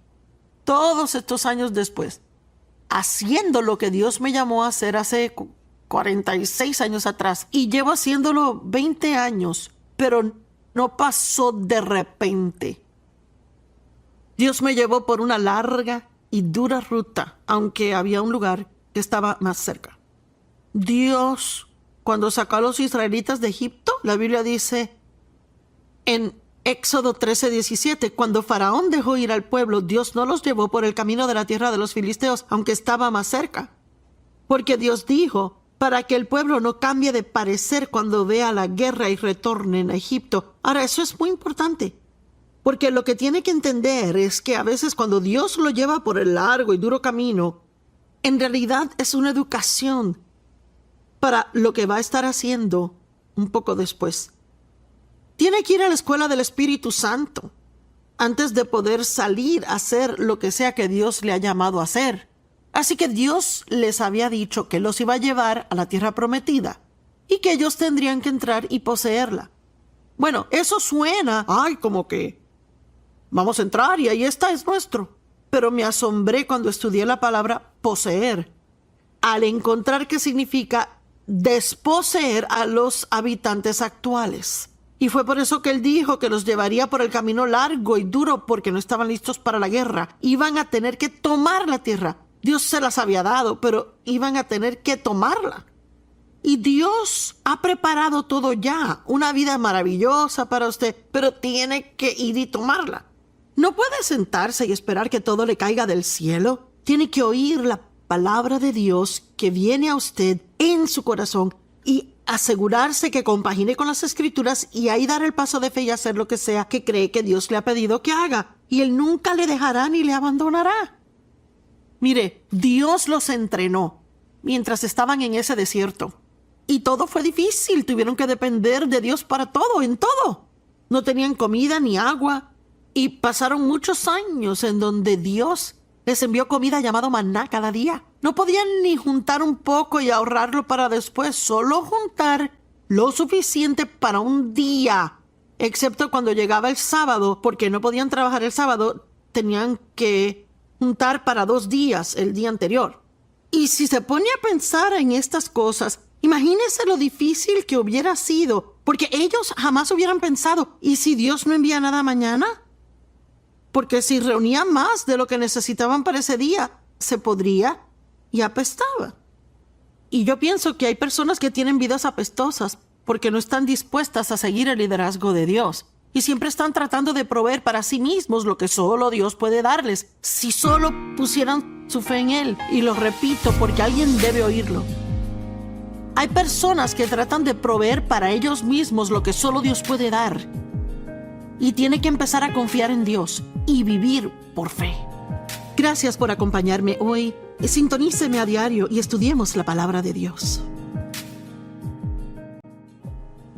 todos estos años después, haciendo lo que Dios me llamó a hacer hace 46 años atrás, y llevo haciéndolo 20 años, pero no pasó de repente. Dios me llevó por una larga y dura ruta, aunque había un lugar que estaba más cerca. Dios, cuando sacó a los israelitas de Egipto, la Biblia dice en Éxodo 13:17, cuando Faraón dejó ir al pueblo, Dios no los llevó por el camino de la tierra de los filisteos, aunque estaba más cerca. Porque Dios dijo, para que el pueblo no cambie de parecer cuando vea la guerra y retornen a Egipto. Ahora, eso es muy importante, porque lo que tiene que entender es que a veces cuando Dios lo lleva por el largo y duro camino, en realidad es una educación para lo que va a estar haciendo un poco después. Tiene que ir a la escuela del Espíritu Santo antes de poder salir a hacer lo que sea que Dios le ha llamado a hacer. Así que Dios les había dicho que los iba a llevar a la tierra prometida y que ellos tendrían que entrar y poseerla. Bueno, eso suena, como que vamos a entrar y ahí está, es nuestro. Pero me asombré cuando estudié la palabra poseer, al encontrar que significa desposeer a los habitantes actuales. Y fue por eso que él dijo que los llevaría por el camino largo y duro, porque no estaban listos para la guerra. Iban a tener que tomar la tierra. Dios se las había dado, pero iban a tener que tomarla. Y Dios ha preparado todo ya, una vida maravillosa para usted, pero tiene que ir y tomarla. No puede sentarse y esperar que todo le caiga del cielo. Tiene que oír la palabra de Dios que viene a usted en su corazón y asegurarse que compagine con las Escrituras, y ahí dar el paso de fe y hacer lo que sea que cree que Dios le ha pedido que haga. Y Él nunca le dejará ni le abandonará. Mire, Dios los entrenó mientras estaban en ese desierto. Y todo fue difícil. Tuvieron que depender de Dios para todo, en todo. No tenían comida ni agua. Y pasaron muchos años en donde Dios les envió comida llamada maná cada día. No podían ni juntar un poco y ahorrarlo para después, solo juntar lo suficiente para un día. Excepto cuando llegaba el sábado, porque no podían trabajar el sábado, tenían que juntar para 2 días el día anterior. Y si se pone a pensar en estas cosas, imagínese lo difícil que hubiera sido, porque ellos jamás hubieran pensado, ¿y si Dios no envía nada mañana? Porque si reunían más de lo que necesitaban para ese día, se podría y apestaba. Y yo pienso que hay personas que tienen vidas apestosas porque no están dispuestas a seguir el liderazgo de Dios. Y siempre están tratando de proveer para sí mismos lo que solo Dios puede darles, si solo pusieran su fe en Él. Y lo repito porque alguien debe oírlo. Hay personas que tratan de proveer para ellos mismos lo que solo Dios puede dar. Y tiene que empezar a confiar en Dios y vivir por fe. Gracias por acompañarme hoy. Sintoníceme a diario y estudiemos la palabra de Dios.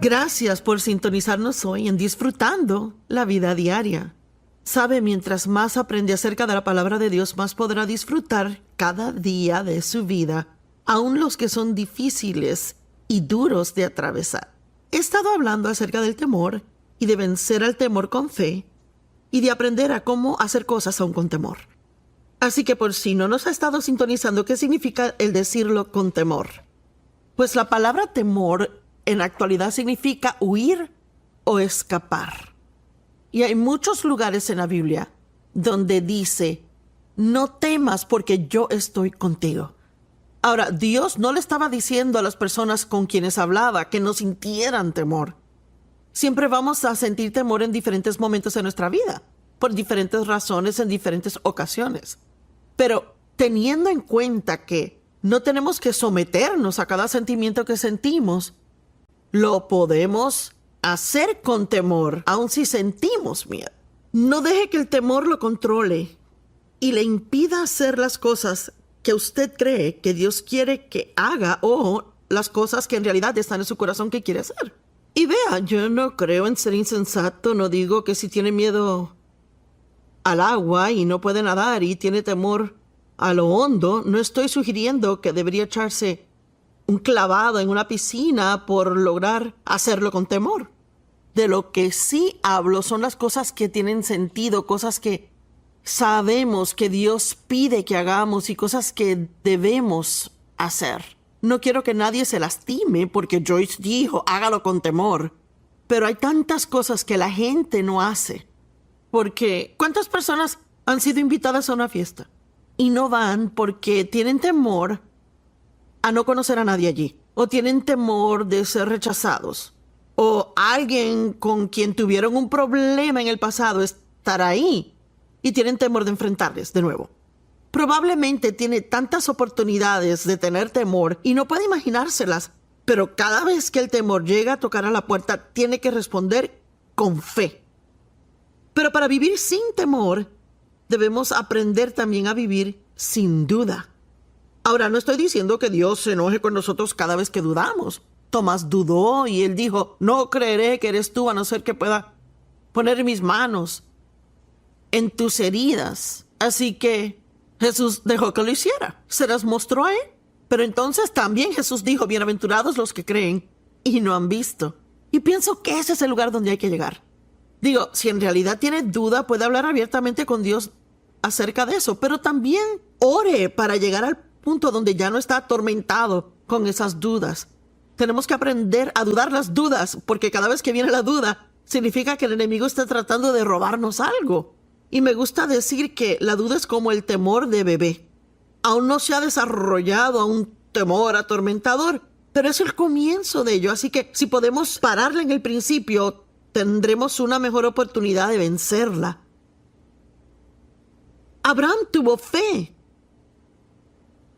Gracias por sintonizarnos hoy en Disfrutando la Vida Diaria. Sabe, mientras más aprende acerca de la palabra de Dios, más podrá disfrutar cada día de su vida, aun los que son difíciles y duros de atravesar. He estado hablando acerca del temor y de vencer al temor con fe, y de aprender a cómo hacer cosas aún con temor. Así que por si no nos ha estado sintonizando, ¿qué significa el decirlo con temor? Pues la palabra temor en la actualidad significa huir o escapar. Y hay muchos lugares en la Biblia donde dice, no temas porque yo estoy contigo. Ahora, Dios no le estaba diciendo a las personas con quienes hablaba que no sintieran temor. Siempre vamos a sentir temor en diferentes momentos de nuestra vida, por diferentes razones, en diferentes ocasiones. Pero teniendo en cuenta que no tenemos que someternos a cada sentimiento que sentimos, lo podemos hacer con temor, aun si sentimos miedo. No deje que el temor lo controle y le impida hacer las cosas que usted cree que Dios quiere que haga o las cosas que en realidad están en su corazón que quiere hacer. Y vea, yo no creo en ser insensato, no digo que si tiene miedo al agua y no puede nadar y tiene temor a lo hondo, no estoy sugiriendo que debería echarse un clavado en una piscina por lograr hacerlo con temor. De lo que sí hablo son las cosas que tienen sentido, cosas que sabemos que Dios pide que hagamos y cosas que debemos hacer. No quiero que nadie se lastime porque Joyce dijo, hágalo con temor. Pero hay tantas cosas que la gente no hace. Porque, ¿cuántas personas han sido invitadas a una fiesta y no van porque tienen temor a no conocer a nadie allí? O tienen temor de ser rechazados. O alguien con quien tuvieron un problema en el pasado estar ahí y tienen temor de enfrentarles de nuevo. Probablemente tiene tantas oportunidades de tener temor y no puede imaginárselas, pero cada vez que el temor llega a tocar a la puerta, tiene que responder con fe. Pero para vivir sin temor, debemos aprender también a vivir sin duda. Ahora, no estoy diciendo que Dios se enoje con nosotros cada vez que dudamos. Tomás dudó y él dijo, no creeré que eres tú a no ser que pueda poner mis manos en tus heridas. Así que Jesús dejó que lo hiciera. Se las mostró a él. Pero entonces también Jesús dijo, bienaventurados los que creen y no han visto. Y pienso que ese es el lugar donde hay que llegar. Digo, si en realidad tiene duda, puede hablar abiertamente con Dios acerca de eso. Pero también ore para llegar al punto donde ya no está atormentado con esas dudas. Tenemos que aprender a dudar las dudas, porque cada vez que viene la duda, significa que el enemigo está tratando de robarnos algo. Y me gusta decir que la duda es como el temor de bebé. Aún no se ha desarrollado a un temor atormentador, pero es el comienzo de ello. Así que si podemos pararla en el principio, tendremos una mejor oportunidad de vencerla. Abraham tuvo fe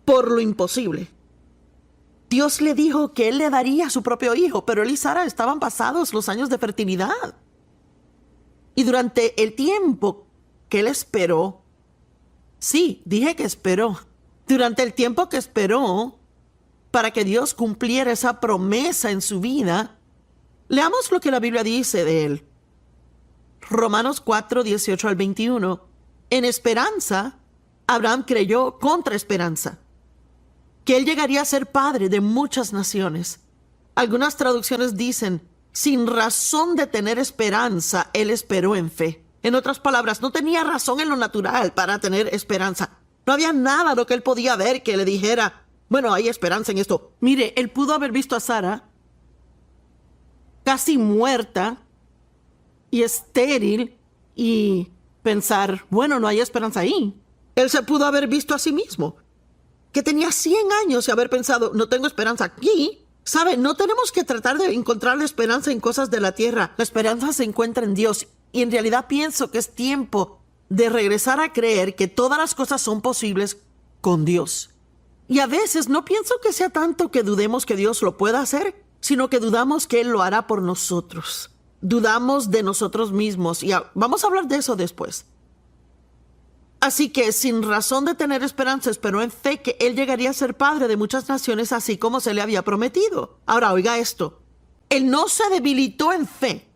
por lo imposible. Dios le dijo que él le daría a su propio hijo, pero él y Sara estaban pasados los años de fertilidad. Y durante el tiempo que él esperó, sí, dije que esperó, durante el tiempo que esperó para que Dios cumpliera esa promesa en su vida, leamos lo que la Biblia dice de él. Romanos 4, 18 al 21. En esperanza, Abraham creyó contra esperanza, que él llegaría a ser padre de muchas naciones. Algunas traducciones dicen, sin razón de tener esperanza, él esperó en fe. En otras palabras, no tenía razón en lo natural para tener esperanza. No había nada lo que él podía ver que le dijera, bueno, hay esperanza en esto. Mire, él pudo haber visto a Sara casi muerta y estéril y pensar, bueno, no hay esperanza ahí. Él se pudo haber visto a sí mismo, que tenía 100 años y haber pensado, no tengo esperanza aquí. ¿Sabe? No tenemos que tratar de encontrar la esperanza en cosas de la tierra. La esperanza se encuentra en Dios. Y en realidad pienso que es tiempo de regresar a creer que todas las cosas son posibles con Dios. Y a veces no pienso que sea tanto que dudemos que Dios lo pueda hacer, sino que dudamos que Él lo hará por nosotros. Dudamos de nosotros mismos. Y vamos a hablar de eso después. Así que, sin razón de tener esperanza, esperó en fe que él llegaría a ser padre de muchas naciones, así como se le había prometido. Ahora, oiga esto. Él no se debilitó en fe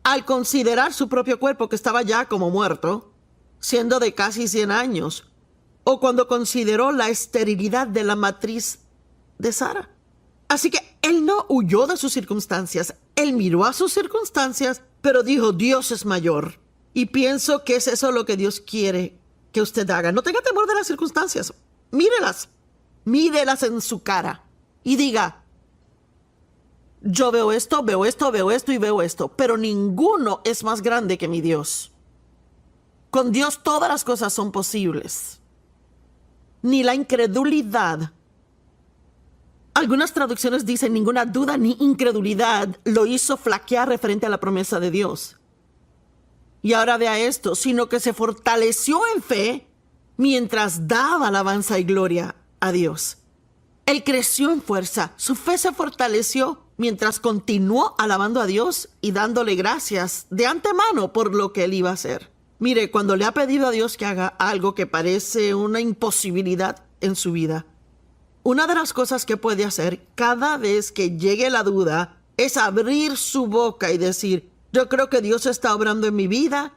al considerar su propio cuerpo, que estaba ya como muerto, siendo de casi 100 años, o cuando consideró la esterilidad de la matriz de Sara. Así que él no huyó de sus circunstancias. Él miró a sus circunstancias, pero dijo, Dios es mayor. Y pienso que es eso lo que Dios quiere que usted haga. No tenga temor de las circunstancias. Mírelas en su cara y diga, yo veo esto y veo esto, pero ninguno es más grande que mi Dios. Con Dios todas las cosas son posibles. Ni la incredulidad. Algunas traducciones dicen ninguna duda ni incredulidad lo hizo flaquear referente a la promesa de Dios. Y ahora vea esto, sino que se fortaleció en fe mientras daba alabanza y gloria a Dios. Él creció en fuerza, su fe se fortaleció mientras continuó alabando a Dios y dándole gracias de antemano por lo que él iba a hacer. Mire, cuando le ha pedido a Dios que haga algo que parece una imposibilidad en su vida, una de las cosas que puede hacer cada vez que llegue la duda es abrir su boca y decir: yo creo que Dios está obrando en mi vida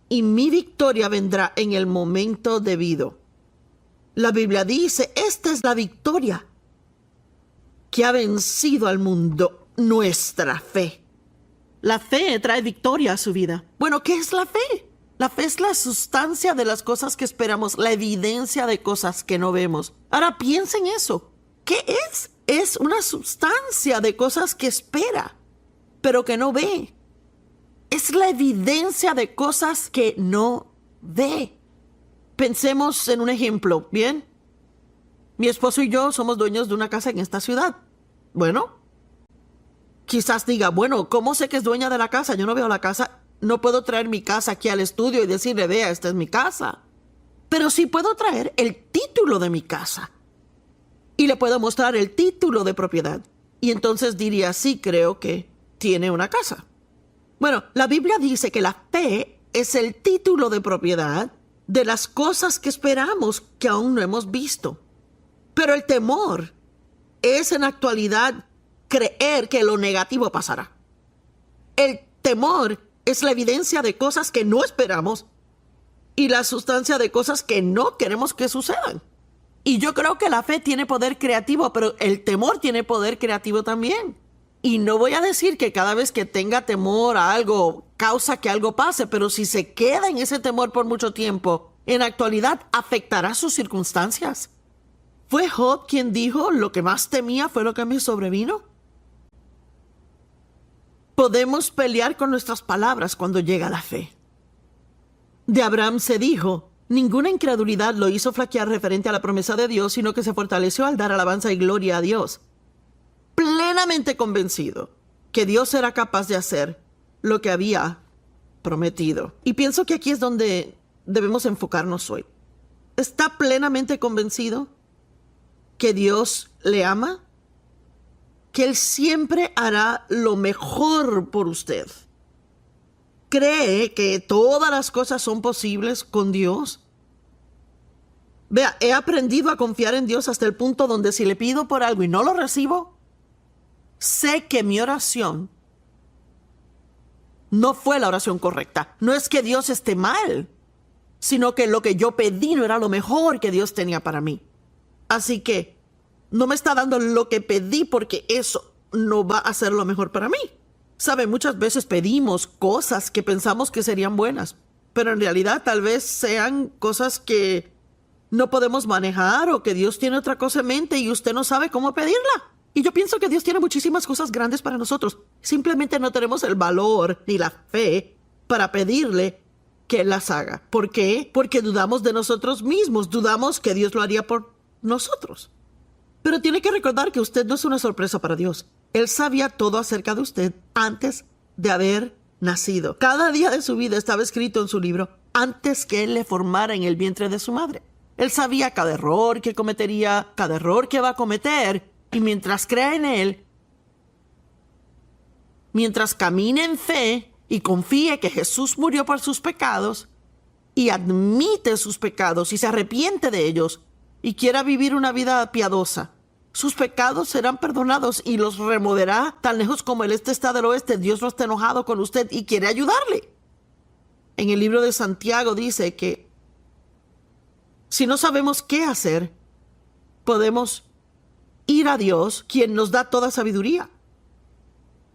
y mi victoria vendrá en el momento debido. La Biblia dice, esta es la victoria que ha vencido al mundo, nuestra fe. La fe trae victoria a su vida. Bueno, ¿qué es la fe? La fe es la sustancia de las cosas que esperamos, la evidencia de cosas que no vemos. Ahora piensa en eso. ¿Qué es? Es una sustancia de cosas que espera, pero que no ve. Es la evidencia de cosas que no ve. Pensemos en un ejemplo, ¿bien? Mi esposo y yo somos dueños de una casa en esta ciudad. Bueno, quizás diga, bueno, ¿cómo sé que es dueña de la casa? Yo no veo la casa. No puedo traer mi casa aquí al estudio y decirle, vea, esta es mi casa. Pero sí puedo traer el título de mi casa. Y le puedo mostrar el título de propiedad. Y entonces diría, sí, creo que tiene una casa. Bueno, la Biblia dice que la fe es el título de propiedad de las cosas que esperamos que aún no hemos visto. Pero el temor es en actualidad creer que lo negativo pasará. El temor es la evidencia de cosas que no esperamos y la sustancia de cosas que no queremos que sucedan. Y yo creo que la fe tiene poder creativo, pero el temor tiene poder creativo también. Y no voy a decir que cada vez que tenga temor a algo causa que algo pase, pero si se queda en ese temor por mucho tiempo, en actualidad afectará sus circunstancias. ¿Fue Job quien dijo, lo que más temía fue lo que me sobrevino? Podemos pelear con nuestras palabras cuando llega la fe. De Abraham se dijo, ninguna incredulidad lo hizo flaquear referente a la promesa de Dios, sino que se fortaleció al dar alabanza y gloria a Dios, plenamente convencido que Dios era capaz de hacer lo que había prometido. Y pienso que aquí es donde debemos enfocarnos hoy. ¿Está plenamente convencido que Dios le ama? Que Él siempre hará lo mejor por usted. ¿Cree que todas las cosas son posibles con Dios? Vea, he aprendido a confiar en Dios hasta el punto donde si le pido por algo y no lo recibo, sé que mi oración no fue la oración correcta. No es que Dios esté mal, sino que lo que yo pedí no era lo mejor que Dios tenía para mí. Así que no me está dando lo que pedí porque eso no va a ser lo mejor para mí. Sabe, muchas veces pedimos cosas que pensamos que serían buenas, pero en realidad tal vez sean cosas que no podemos manejar o que Dios tiene otra cosa en mente y usted no sabe cómo pedirla. Y yo pienso que Dios tiene muchísimas cosas grandes para nosotros. Simplemente no tenemos el valor ni la fe para pedirle que Él las haga. ¿Por qué? Porque dudamos de nosotros mismos. Dudamos que Dios lo haría por nosotros. Pero tiene que recordar que usted no es una sorpresa para Dios. Él sabía todo acerca de usted antes de haber nacido. Cada día de su vida estaba escrito en su libro antes que Él le formara en el vientre de su madre. Él sabía cada error que cometería, cada error que va a cometer. Y mientras crea en Él, mientras camine en fe y confíe que Jesús murió por sus pecados y admite sus pecados y se arrepiente de ellos y quiera vivir una vida piadosa, sus pecados serán perdonados y los removerá tan lejos como el este está del oeste. Dios no está enojado con usted y quiere ayudarle. En el libro de Santiago dice que si no sabemos qué hacer, podemos ir a Dios, quien nos da toda sabiduría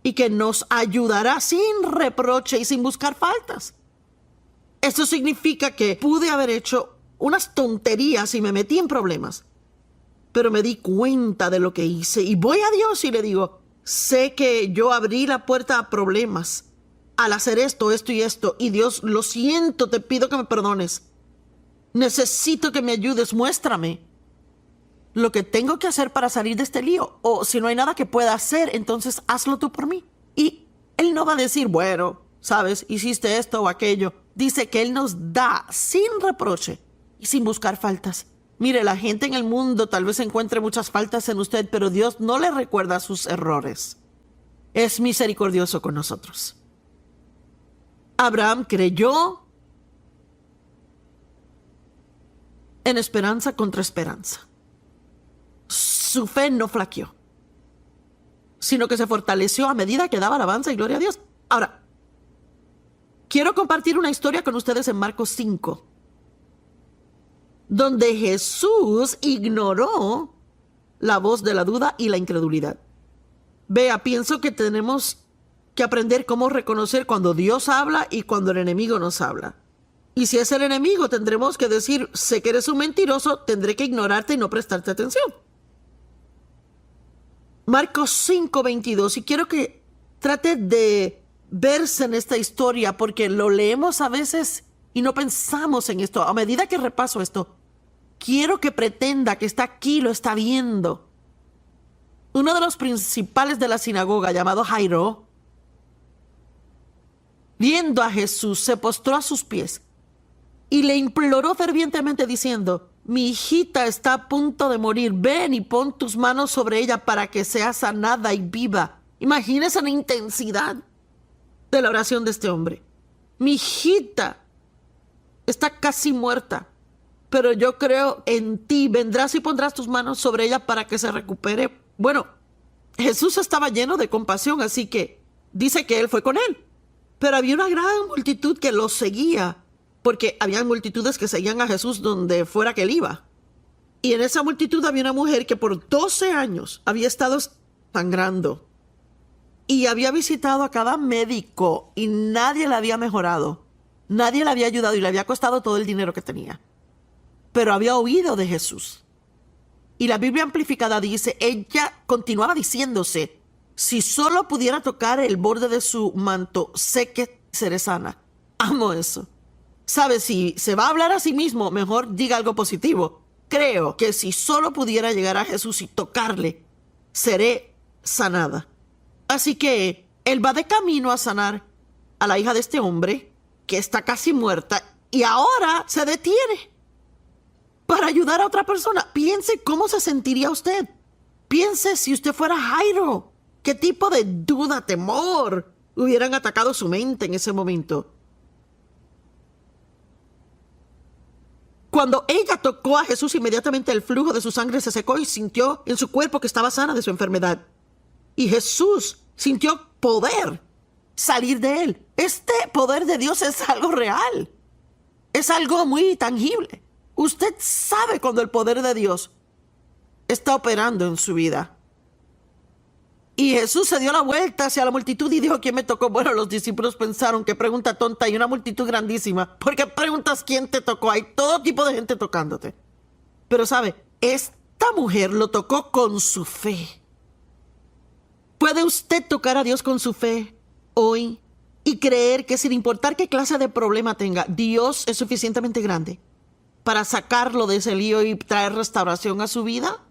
y que nos ayudará sin reproche y sin buscar faltas. Eso significa que pude haber hecho unas tonterías y me metí en problemas, pero me di cuenta de lo que hice y voy a Dios y le digo, sé que yo abrí la puerta a problemas al hacer esto, esto y esto, y Dios, lo siento, te pido que me perdones. Necesito que me ayudes, muéstrame lo que tengo que hacer para salir de este lío. O si no hay nada que pueda hacer, entonces hazlo tú por mí. Y Él no va a decir, bueno, sabes, hiciste esto o aquello. Dice que Él nos da sin reproche sin buscar faltas. Mire, la gente en el mundo tal vez encuentre muchas faltas en usted, pero Dios no le recuerda sus errores. Es misericordioso con nosotros. Abraham creyó en esperanza contra esperanza. Su fe no flaqueó, sino que se fortaleció a medida que daba alabanza y gloria a Dios. Ahora, quiero compartir una historia con ustedes en Marcos 5, donde Jesús ignoró la voz de la duda y la incredulidad. Vea, pienso que tenemos que aprender cómo reconocer cuando Dios habla y cuando el enemigo nos habla. Y si es el enemigo, tendremos que decir, sé que eres un mentiroso, tendré que ignorarte y no prestarte atención. Marcos 5:22, y quiero que trate de verse en esta historia, porque lo leemos a veces y no pensamos en esto. A medida que repaso esto, quiero que pretenda que está aquí, lo está viendo. Uno de los principales de la sinagoga, llamado Jairo, viendo a Jesús, se postró a sus pies y le imploró fervientemente diciendo, mi hijita está a punto de morir, ven y pon tus manos sobre ella para que sea sanada y viva. Imagínese la intensidad de la oración de este hombre. Mi hijita está casi muerta, pero yo creo en ti, vendrás y pondrás tus manos sobre ella para que se recupere. Bueno, Jesús estaba lleno de compasión, así que dice que él fue con él. Pero había una gran multitud que lo seguía, porque había multitudes que seguían a Jesús donde fuera que él iba. Y en esa multitud había una mujer que por 12 años había estado sangrando y había visitado a cada médico y nadie la había mejorado. Nadie la había ayudado y le había costado todo el dinero que tenía. Pero había oído de Jesús. Y la Biblia amplificada dice, ella continuaba diciéndose, si solo pudiera tocar el borde de su manto, sé que seré sana. Amo eso. ¿Sabe? Si se va a hablar a sí mismo, mejor diga algo positivo. Creo que si solo pudiera llegar a Jesús y tocarle, seré sanada. Así que él va de camino a sanar a la hija de este hombre, que está casi muerta, y ahora se detiene para ayudar a otra persona. Piense cómo se sentiría usted. Piense si usted fuera Jairo. ¿Qué tipo de duda, temor hubieran atacado su mente en ese momento? Cuando ella tocó a Jesús, inmediatamente el flujo de su sangre se secó y sintió en su cuerpo que estaba sana de su enfermedad. Y Jesús sintió poder salir de él. Este poder de Dios es algo real. Es algo muy tangible. Usted sabe cuando el poder de Dios está operando en su vida. Y Jesús se dio la vuelta hacia la multitud y dijo, ¿quién me tocó? Bueno, los discípulos pensaron, qué pregunta tonta, y una multitud grandísima. ¿Por qué preguntas quién te tocó? Hay todo tipo de gente tocándote. Pero sabe, esta mujer lo tocó con su fe. ¿Puede usted tocar a Dios con su fe hoy y creer que sin importar qué clase de problema tenga, Dios es suficientemente grande para sacarlo de ese lío y traer restauración a su vida?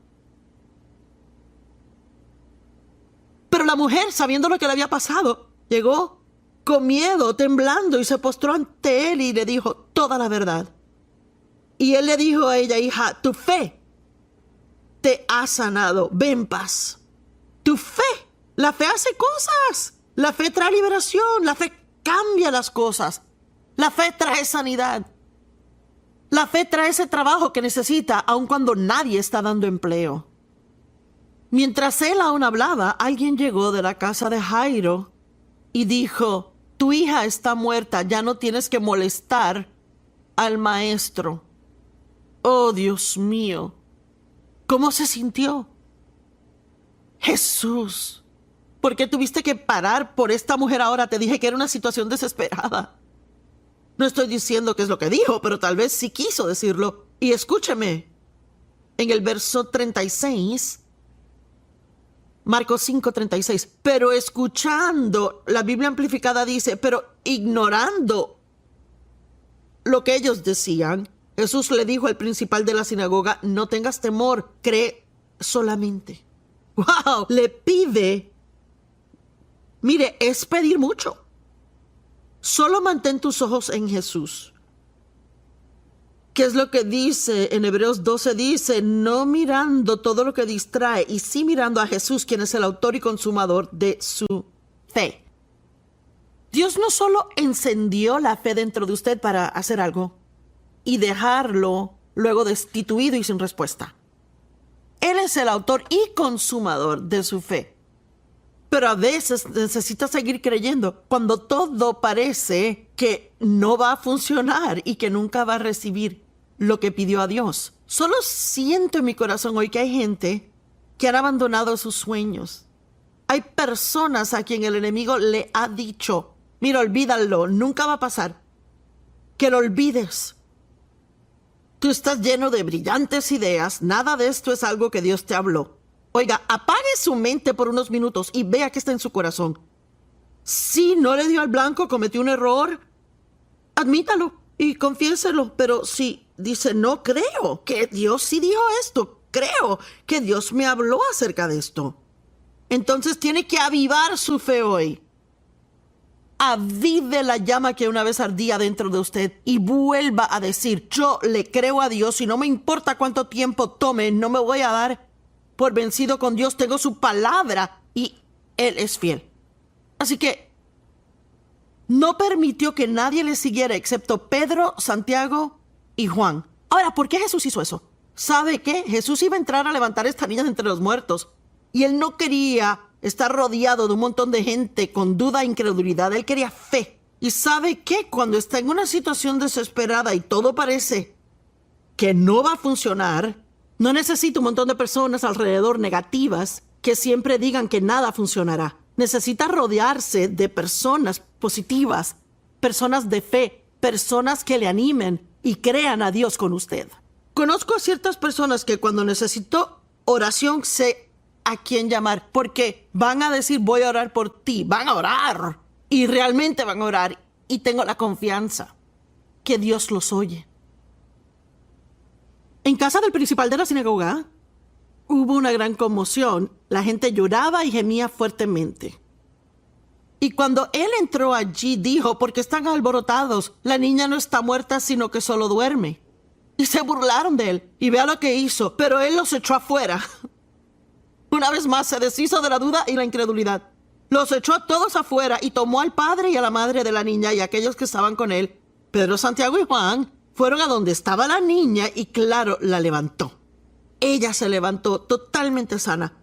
Pero la mujer, sabiendo lo que le había pasado, llegó con miedo, temblando, y se postró ante él y le dijo toda la verdad. Y él le dijo a ella, hija, tu fe te ha sanado, ve en paz. Tu fe, la fe hace cosas, la fe trae liberación, la fe cambia las cosas, la fe trae sanidad, la fe trae ese trabajo que necesita aun cuando nadie está dando empleo. Mientras él aún hablaba, alguien llegó de la casa de Jairo y dijo, tu hija está muerta, ya no tienes que molestar al maestro. Oh, Dios mío, ¿cómo se sintió? Jesús, ¿por qué tuviste que parar por esta mujer ahora? Te dije que era una situación desesperada. No estoy diciendo qué es lo que dijo, pero tal vez sí quiso decirlo. Y escúcheme, en el verso 36... Marcos 5:36, pero escuchando, la Biblia amplificada dice, pero ignorando lo que ellos decían, Jesús le dijo al principal de la sinagoga, no tengas temor, cree solamente. ¡Wow! Le pide, mire, es pedir mucho. Solo mantén tus ojos en Jesús. ¿Qué es lo que dice en Hebreos 12? Dice, no mirando todo lo que distrae y sí mirando a Jesús, quien es el autor y consumador de su fe. Dios no solo encendió la fe dentro de usted para hacer algo y dejarlo luego destituido y sin respuesta. Él es el autor y consumador de su fe. Pero a veces necesita seguir creyendo cuando todo parece que no va a funcionar y que nunca va a recibir lo que pidió a Dios. Solo siento en mi corazón hoy que hay gente que han abandonado sus sueños. Hay personas a quien el enemigo le ha dicho, mira, olvídalo, nunca va a pasar. Que lo olvides. Tú estás lleno de brillantes ideas, nada de esto es algo que Dios te habló. Oiga, apague su mente por unos minutos y vea qué está en su corazón. Si no le dio al blanco, cometió un error, admítalo y confiéselo. Pero si dice, no creo que Dios sí dijo esto, creo que Dios me habló acerca de esto. Entonces tiene que avivar su fe hoy. Avive la llama que una vez ardía dentro de usted y vuelva a decir, yo le creo a Dios y no me importa cuánto tiempo tome, no me voy a dar por vencido con Dios, tengo su palabra y Él es fiel. Así que no permitió que nadie le siguiera excepto Pedro, Santiago y Juan. Ahora, ¿por qué Jesús hizo eso? ¿Sabe qué? Jesús iba a entrar a levantar a esta niña de entre los muertos y Él no quería estar rodeado de un montón de gente con duda e incredulidad. Él quería fe. ¿Y sabe qué? Cuando está en una situación desesperada y todo parece que no va a funcionar, no necesita un montón de personas alrededor negativas que siempre digan que nada funcionará. Necesita rodearse de personas positivas, personas de fe, personas que le animen y crean a Dios con usted. Conozco a ciertas personas que cuando necesito oración sé a quién llamar, porque van a decir voy a orar por ti, van a orar y realmente van a orar y tengo la confianza que Dios los oye. En casa del principal de la sinagoga hubo una gran conmoción. La gente lloraba y gemía fuertemente. Y cuando él entró allí, dijo, ¿por qué están alborotados? La niña no está muerta, sino que solo duerme. Y se burlaron de él. Y vea lo que hizo. Pero él los echó afuera. Una vez más se deshizo de la duda y la incredulidad. Los echó a todos afuera y tomó al padre y a la madre de la niña y a aquellos que estaban con él. Pedro, Santiago y Juan fueron a donde estaba la niña y claro, la levantó. Ella se levantó totalmente sana.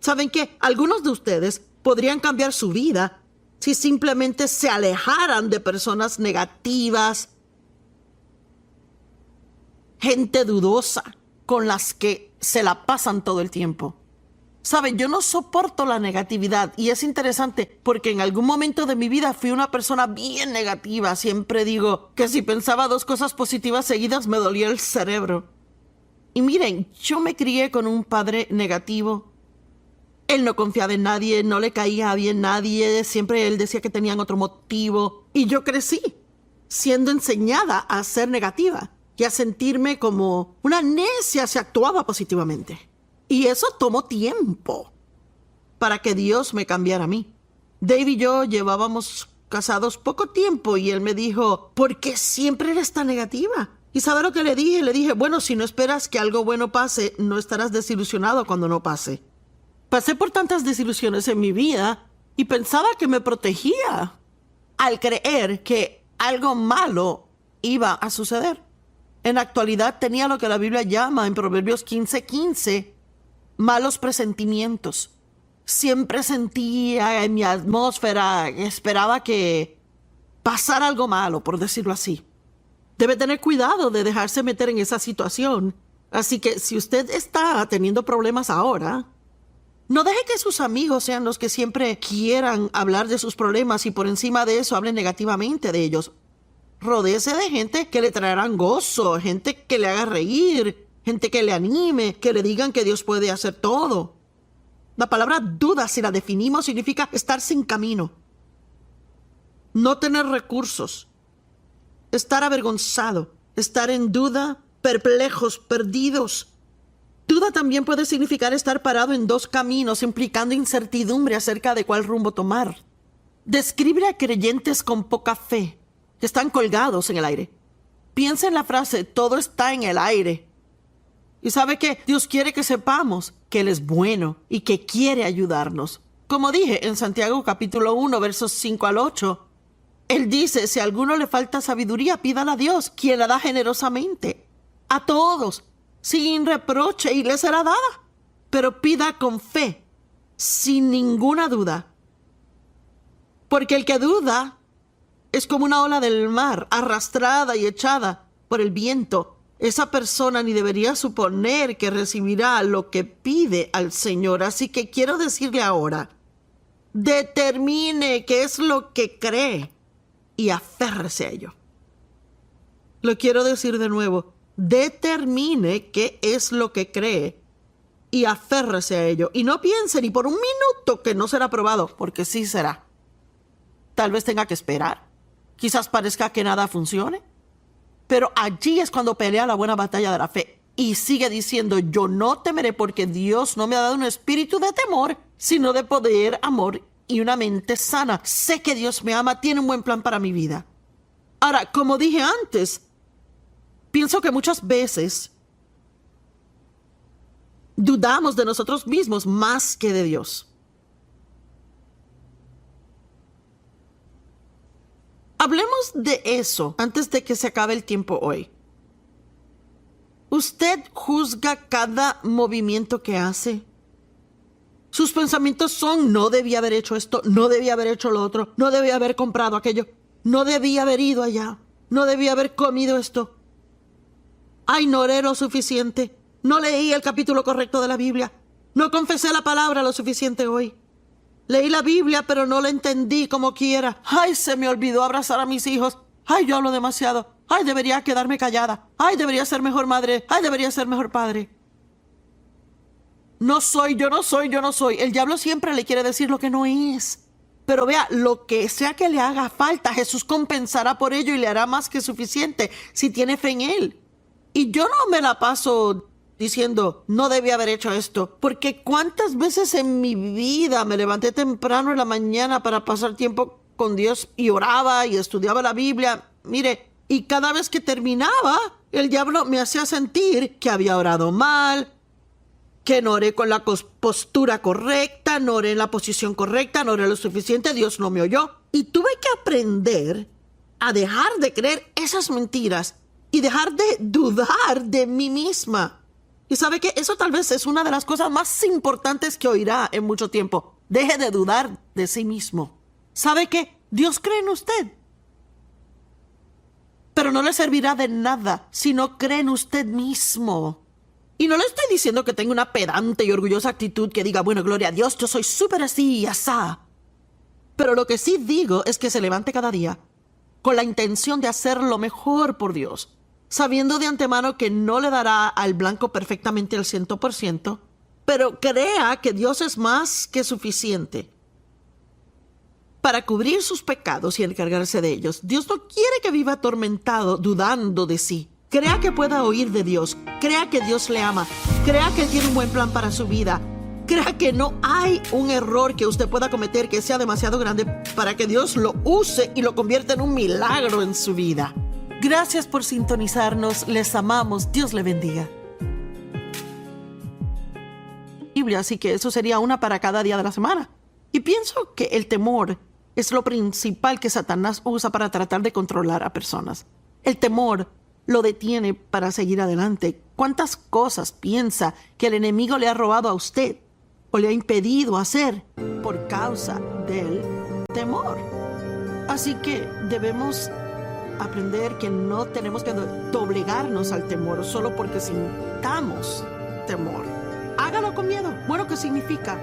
¿Saben qué? Algunos de ustedes podrían cambiar su vida si simplemente se alejaran de personas negativas, gente dudosa, con las que se la pasan todo el tiempo. Saben, yo no soporto la negatividad y es interesante porque en algún momento de mi vida fui una persona bien negativa. Siempre digo que si pensaba dos cosas positivas seguidas me dolía el cerebro. Y miren, yo me crié con un padre negativo. Él no confiaba en nadie, no le caía bien nadie, siempre él decía que tenían otro motivo. Y yo crecí siendo enseñada a ser negativa y a sentirme como una necia si actuaba positivamente. Y eso tomó tiempo para que Dios me cambiara a mí. Dave y yo llevábamos casados poco tiempo y él me dijo, ¿por qué siempre eres tan negativa? ¿Y sabe lo que le dije? Le dije, bueno, si no esperas que algo bueno pase, no estarás desilusionado cuando no pase. Pasé por tantas desilusiones en mi vida y pensaba que me protegía al creer que algo malo iba a suceder. En la actualidad tenía lo que la Biblia llama en Proverbios 15:15, malos presentimientos. Siempre sentía en mi atmósfera, esperaba que pasara algo malo, por decirlo así. Debe tener cuidado de dejarse meter en esa situación. Así que si usted está teniendo problemas ahora, no deje que sus amigos sean los que siempre quieran hablar de sus problemas y por encima de eso hablen negativamente de ellos. Rodéese de gente que le traerán gozo, gente que le haga reír, gente que le anime, que le digan que Dios puede hacer todo. La palabra duda, si la definimos, significa estar sin camino, no tener recursos, estar avergonzado, estar en duda, perplejos, perdidos. Duda también puede significar estar parado en dos caminos, implicando incertidumbre acerca de cuál rumbo tomar. Describe a creyentes con poca fe, que están colgados en el aire. piensa en la frase, todo está en el aire. Y sabe que Dios quiere que sepamos que Él es bueno y que quiere ayudarnos. Como dije en Santiago capítulo 1, versos 5 al 8, Él dice, si a alguno le falta sabiduría, pídala a Dios, quien la da generosamente a todos, sin reproche, y le será dada. Pero pida con fe, sin ninguna duda. Porque el que duda es como una ola del mar, arrastrada y echada por el viento. Esa persona ni debería suponer que recibirá lo que pide al Señor. Así que quiero decirle ahora, determine qué es lo que cree y aférrese a ello. Lo quiero decir de nuevo, determine qué es lo que cree y aférrese a ello. Y no piense ni por un minuto que no será aprobado, porque sí será. Tal vez tenga que esperar. Quizás parezca que nada funcione. Pero allí es cuando pelea la buena batalla de la fe. Y sigue diciendo, yo no temeré porque Dios no me ha dado un espíritu de temor, sino de poder, amor y una mente sana. Sé que Dios me ama, tiene un buen plan para mi vida. Ahora, como dije antes, pienso que muchas veces dudamos de nosotros mismos más que de Dios. Hablemos de eso antes de que se acabe el tiempo hoy. ¿Usted juzga cada movimiento que hace? Sus pensamientos son, no debía haber hecho esto, no debía haber hecho lo otro, no debía haber comprado aquello, no debía haber ido allá, no debía haber comido esto. Ay, no oré lo suficiente, no leí el capítulo correcto de la Biblia, no confesé la palabra lo suficiente hoy. Leí la Biblia, pero no la entendí como quiera. Ay, se me olvidó abrazar a mis hijos. Ay, yo hablo demasiado. Ay, debería quedarme callada. Ay, debería ser mejor madre. Ay, debería ser mejor padre. No soy, yo no soy, yo no soy. El diablo siempre le quiere decir lo que no es. Pero vea, lo que sea que le haga falta, Jesús compensará por ello y le hará más que suficiente si tiene fe en Él. Y yo no me la paso diciendo, no debía haber hecho esto, porque cuántas veces en mi vida me levanté temprano en la mañana para pasar tiempo con Dios y oraba y estudiaba la Biblia, mire, y cada vez que terminaba, el diablo me hacía sentir que había orado mal, que no oré con la postura correcta, no oré en la posición correcta, no oré lo suficiente, Dios no me oyó. Y tuve que aprender a dejar de creer esas mentiras y dejar de dudar de mí misma. Y sabe que eso tal vez es una de las cosas más importantes que oirá en mucho tiempo. Deje de dudar de sí mismo. ¿Sabe que Dios cree en usted? Pero no le servirá de nada si no cree en usted mismo. Y no le estoy diciendo que tenga una pedante y orgullosa actitud que diga, bueno, gloria a Dios, yo soy súper así y asá. Pero lo que sí digo es que se levante cada día con la intención de hacer lo mejor por Dios, sabiendo de antemano que no le dará al blanco perfectamente al 100%, pero crea que Dios es más que suficiente para cubrir sus pecados y encargarse de ellos. Dios no quiere que viva atormentado, dudando de sí. Crea que pueda oír de Dios, crea que Dios le ama, crea que Él tiene un buen plan para su vida, crea que no hay un error que usted pueda cometer que sea demasiado grande para que Dios lo use y lo convierta en un milagro en su vida. Gracias por sintonizarnos, les amamos, Dios le bendiga. Biblia, así que eso sería una para cada día de la semana. Y pienso que el temor es lo principal que Satanás usa para tratar de controlar a personas. El temor lo detiene para seguir adelante. ¿Cuántas cosas piensa que el enemigo le ha robado a usted o le ha impedido hacer por causa del temor? Así que debemos aprender que no tenemos que doblegarnos al temor solo porque sintamos temor. Hágalo con miedo. Bueno, ¿qué significa?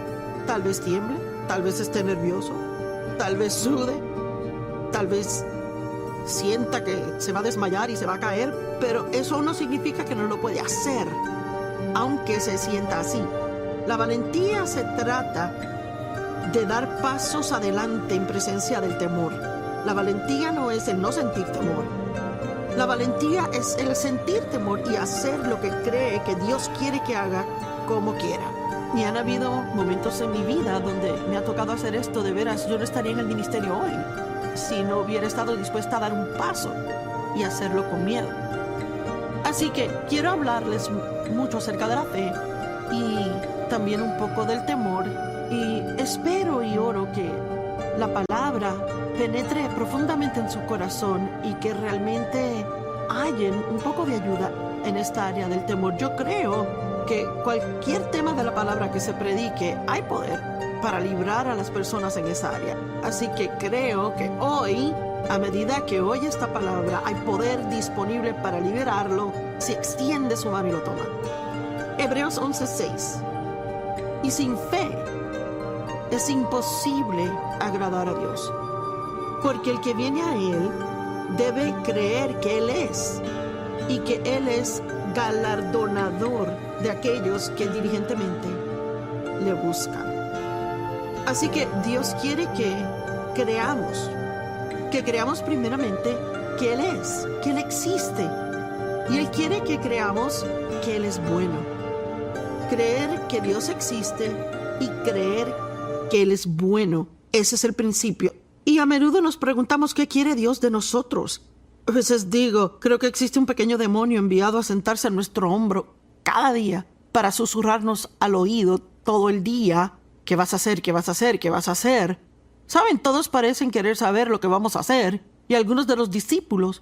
Tal vez tiemble, tal vez esté nervioso, tal vez sude, tal vez sienta que se va a desmayar y se va a caer, pero eso no significa que no lo puede hacer, aunque se sienta así. La valentía se trata de dar pasos adelante en presencia del temor. La valentía no es el no sentir temor. La valentía es el sentir temor y hacer lo que cree que Dios quiere que haga como quiera. Y han habido momentos en mi vida donde me ha tocado hacer esto. De veras, yo no estaría en el ministerio hoy si no hubiera estado dispuesta a dar un paso y hacerlo con miedo. Así que quiero hablarles mucho acerca de la fe y también un poco del temor, y espero y oro que la palabra penetre profundamente en su corazón y que realmente hallen un poco de ayuda en esta área del temor. Yo creo que cualquier tema de la palabra que se predique, hay poder para librar a las personas en esa área. Así que creo que hoy, a medida que oye esta palabra, hay poder disponible para liberarlo si extiende su mano y lo toma. Hebreos 11:6. Y sin fe es imposible agradar a Dios, porque el que viene a Él debe creer que Él es, y que Él es galardonador de aquellos que diligentemente le buscan. Así que Dios quiere que creamos primeramente que Él es, que Él existe, y Él quiere que creamos que Él es bueno. Creer que Dios existe y creer que Él es bueno, ese es el principio. Y a menudo nos preguntamos qué quiere Dios de nosotros. A veces digo, creo que existe un pequeño demonio enviado a sentarse en nuestro hombro cada día para susurrarnos al oído todo el día. ¿Qué vas a hacer? ¿Qué vas a hacer? ¿Qué vas a hacer? Saben, todos parecen querer saber lo que vamos a hacer. Y algunos de los discípulos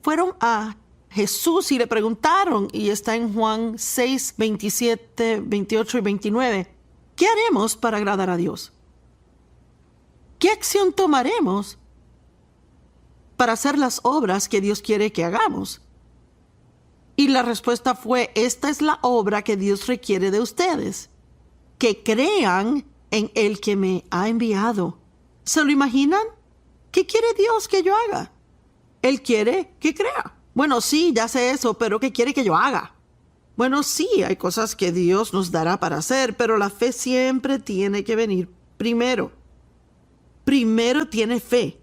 fueron a Jesús y le preguntaron, y está en Juan 6, 27, 28 y 29, ¿qué haremos para agradar a Dios? ¿Qué acción tomaremos para hacer las obras que Dios quiere que hagamos? Y la respuesta fue, esta es la obra que Dios requiere de ustedes, que crean en el que me ha enviado. ¿Se lo imaginan? ¿Qué quiere Dios que yo haga? Él quiere que crea. Bueno, sí, ya sé eso, pero ¿qué quiere que yo haga? Bueno, sí, hay cosas que Dios nos dará para hacer, pero la fe siempre tiene que venir primero. Primero tiene fe.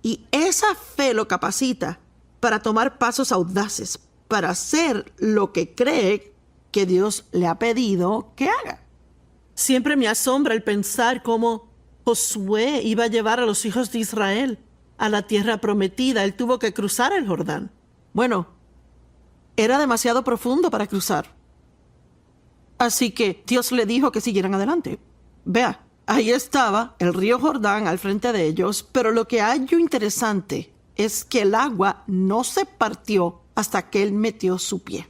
Y esa fe lo capacita para tomar pasos audaces, para hacer lo que cree que Dios le ha pedido que haga. Siempre me asombra el pensar cómo Josué iba a llevar a los hijos de Israel a la tierra prometida. Él tuvo que cruzar el Jordán. Bueno, era demasiado profundo para cruzar. Así que Dios le dijo que siguieran adelante. Vea, ahí estaba el río Jordán al frente de ellos, pero lo que hallo interesante es que el agua no se partió hasta que él metió su pie.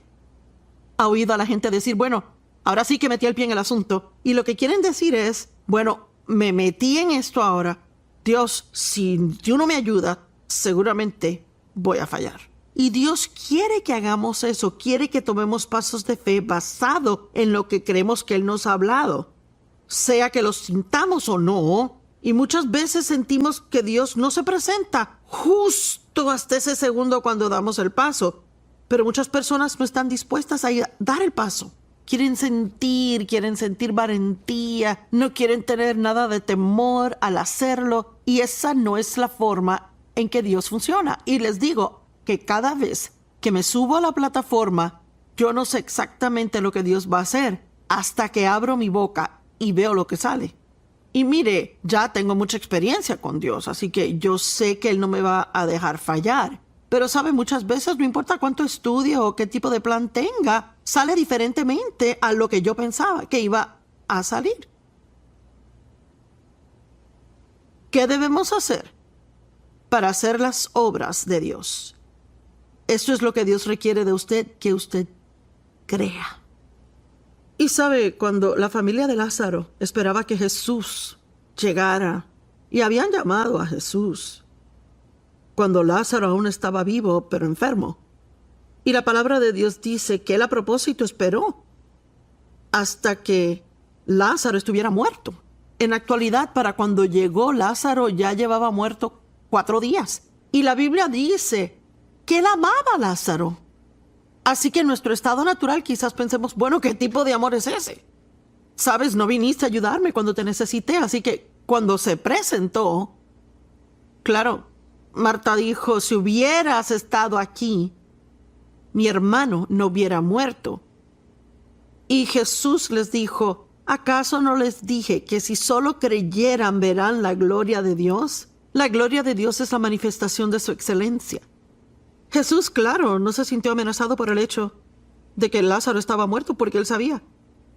Ha oído a la gente decir, bueno, ahora sí que metí el pie en el asunto. Y lo que quieren decir es, bueno, me metí en esto ahora. Dios, si tú no me ayudas, seguramente voy a fallar. Y Dios quiere que hagamos eso, quiere que tomemos pasos de fe basado en lo que creemos que Él nos ha hablado, sea que lo sintamos o no. Y muchas veces sentimos que Dios no se presenta justo hasta ese segundo cuando damos el paso. Pero muchas personas no están dispuestas a dar el paso. Quieren sentir valentía, no quieren tener nada de temor al hacerlo. Y esa no es la forma en que Dios funciona. Y les digo que cada vez que me subo a la plataforma, yo no sé exactamente lo que Dios va a hacer hasta que abro mi boca y veo lo que sale. Y mire, ya tengo mucha experiencia con Dios, así que yo sé que Él no me va a dejar fallar. Pero sabe, muchas veces no importa cuánto estudie o qué tipo de plan tenga, sale diferentemente a lo que yo pensaba que iba a salir. ¿Qué debemos hacer para hacer las obras de Dios? Esto es lo que Dios requiere de usted, que usted crea. Y sabe, cuando la familia de Lázaro esperaba que Jesús llegara, y habían llamado a Jesús, cuando Lázaro aún estaba vivo, pero enfermo. Y la palabra de Dios dice que él a propósito esperó hasta que Lázaro estuviera muerto. En la actualidad, para cuando llegó Lázaro, ya llevaba muerto 4 días. Y la Biblia dice que él amaba a Lázaro. Así que en nuestro estado natural quizás pensemos, bueno, ¿qué tipo de amor es ese? Sabes, no viniste a ayudarme cuando te necesité, así que cuando se presentó, claro, Marta dijo, si hubieras estado aquí, mi hermano no hubiera muerto. Y Jesús les dijo, ¿acaso no les dije que si solo creyeran verán la gloria de Dios? La gloria de Dios es la manifestación de su excelencia. Jesús, claro, no se sintió amenazado por el hecho de que Lázaro estaba muerto, porque él sabía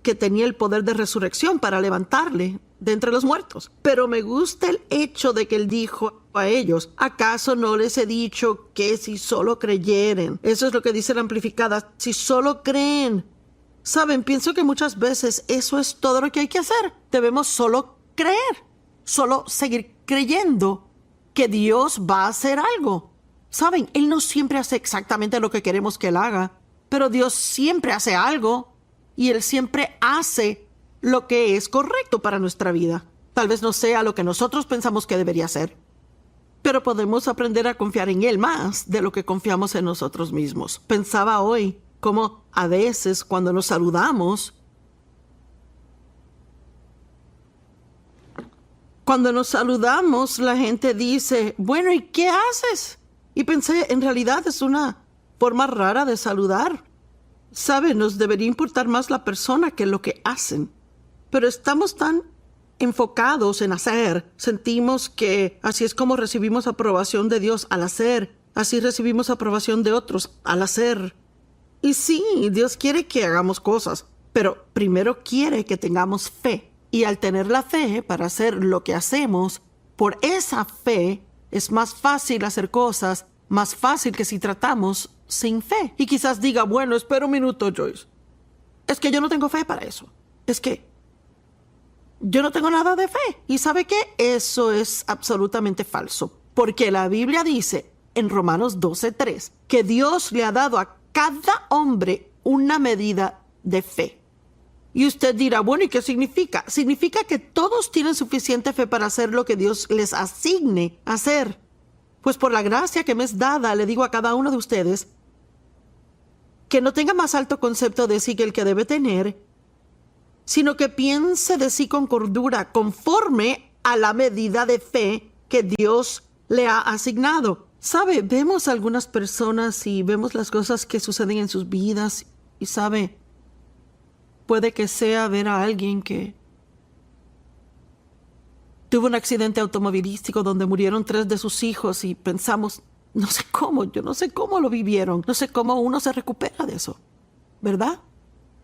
que tenía el poder de resurrección para levantarle de entre los muertos. Pero me gusta el hecho de que él dijo a ellos: ¿acaso no les he dicho que si solo creyeren? Eso es lo que dice la Amplificada: si solo creen. Saben, pienso que muchas veces eso es todo lo que hay que hacer. Debemos solo creer, solo seguir creyendo que Dios va a hacer algo. Saben, Él no siempre hace exactamente lo que queremos que Él haga, pero Dios siempre hace algo. Y Él siempre hace lo que es correcto para nuestra vida. Tal vez no sea lo que nosotros pensamos que debería ser, pero podemos aprender a confiar en Él más de lo que confiamos en nosotros mismos. Pensaba hoy cómo a veces cuando nos saludamos, la gente dice: bueno, ¿y qué haces? Y pensé, en realidad es una forma rara de saludar. Sabe, nos debería importar más la persona que lo que hacen. Pero estamos tan enfocados en hacer. Sentimos que así es como recibimos aprobación de Dios, al hacer. Así recibimos aprobación de otros, al hacer. Y sí, Dios quiere que hagamos cosas, pero primero quiere que tengamos fe. Y al tener la fe para hacer lo que hacemos, por esa fe es más fácil hacer cosas, más fácil que si tratamos sin fe. Y quizás diga: bueno, espera un minuto, Joyce. Es que yo no tengo fe para eso. Es que yo no tengo nada de fe. ¿Y sabe qué? Eso es absolutamente falso. Porque la Biblia dice en Romanos 12:3 que Dios le ha dado a cada hombre una medida de fe. Y usted dirá: bueno, ¿y qué significa? Significa que todos tienen suficiente fe para hacer lo que Dios les asigne hacer. Pues por la gracia que me es dada, le digo a cada uno de ustedes que no tenga más alto concepto de sí que el que debe tener, sino que piense de sí con cordura, conforme a la medida de fe que Dios le ha asignado. ¿Sabe? Vemos a algunas personas y vemos las cosas que suceden en sus vidas y sabe, puede que sea ver a alguien que tuvo un accidente automovilístico donde murieron 3 de sus hijos y pensamos: yo no sé cómo lo vivieron, no sé cómo uno se recupera de eso, ¿verdad?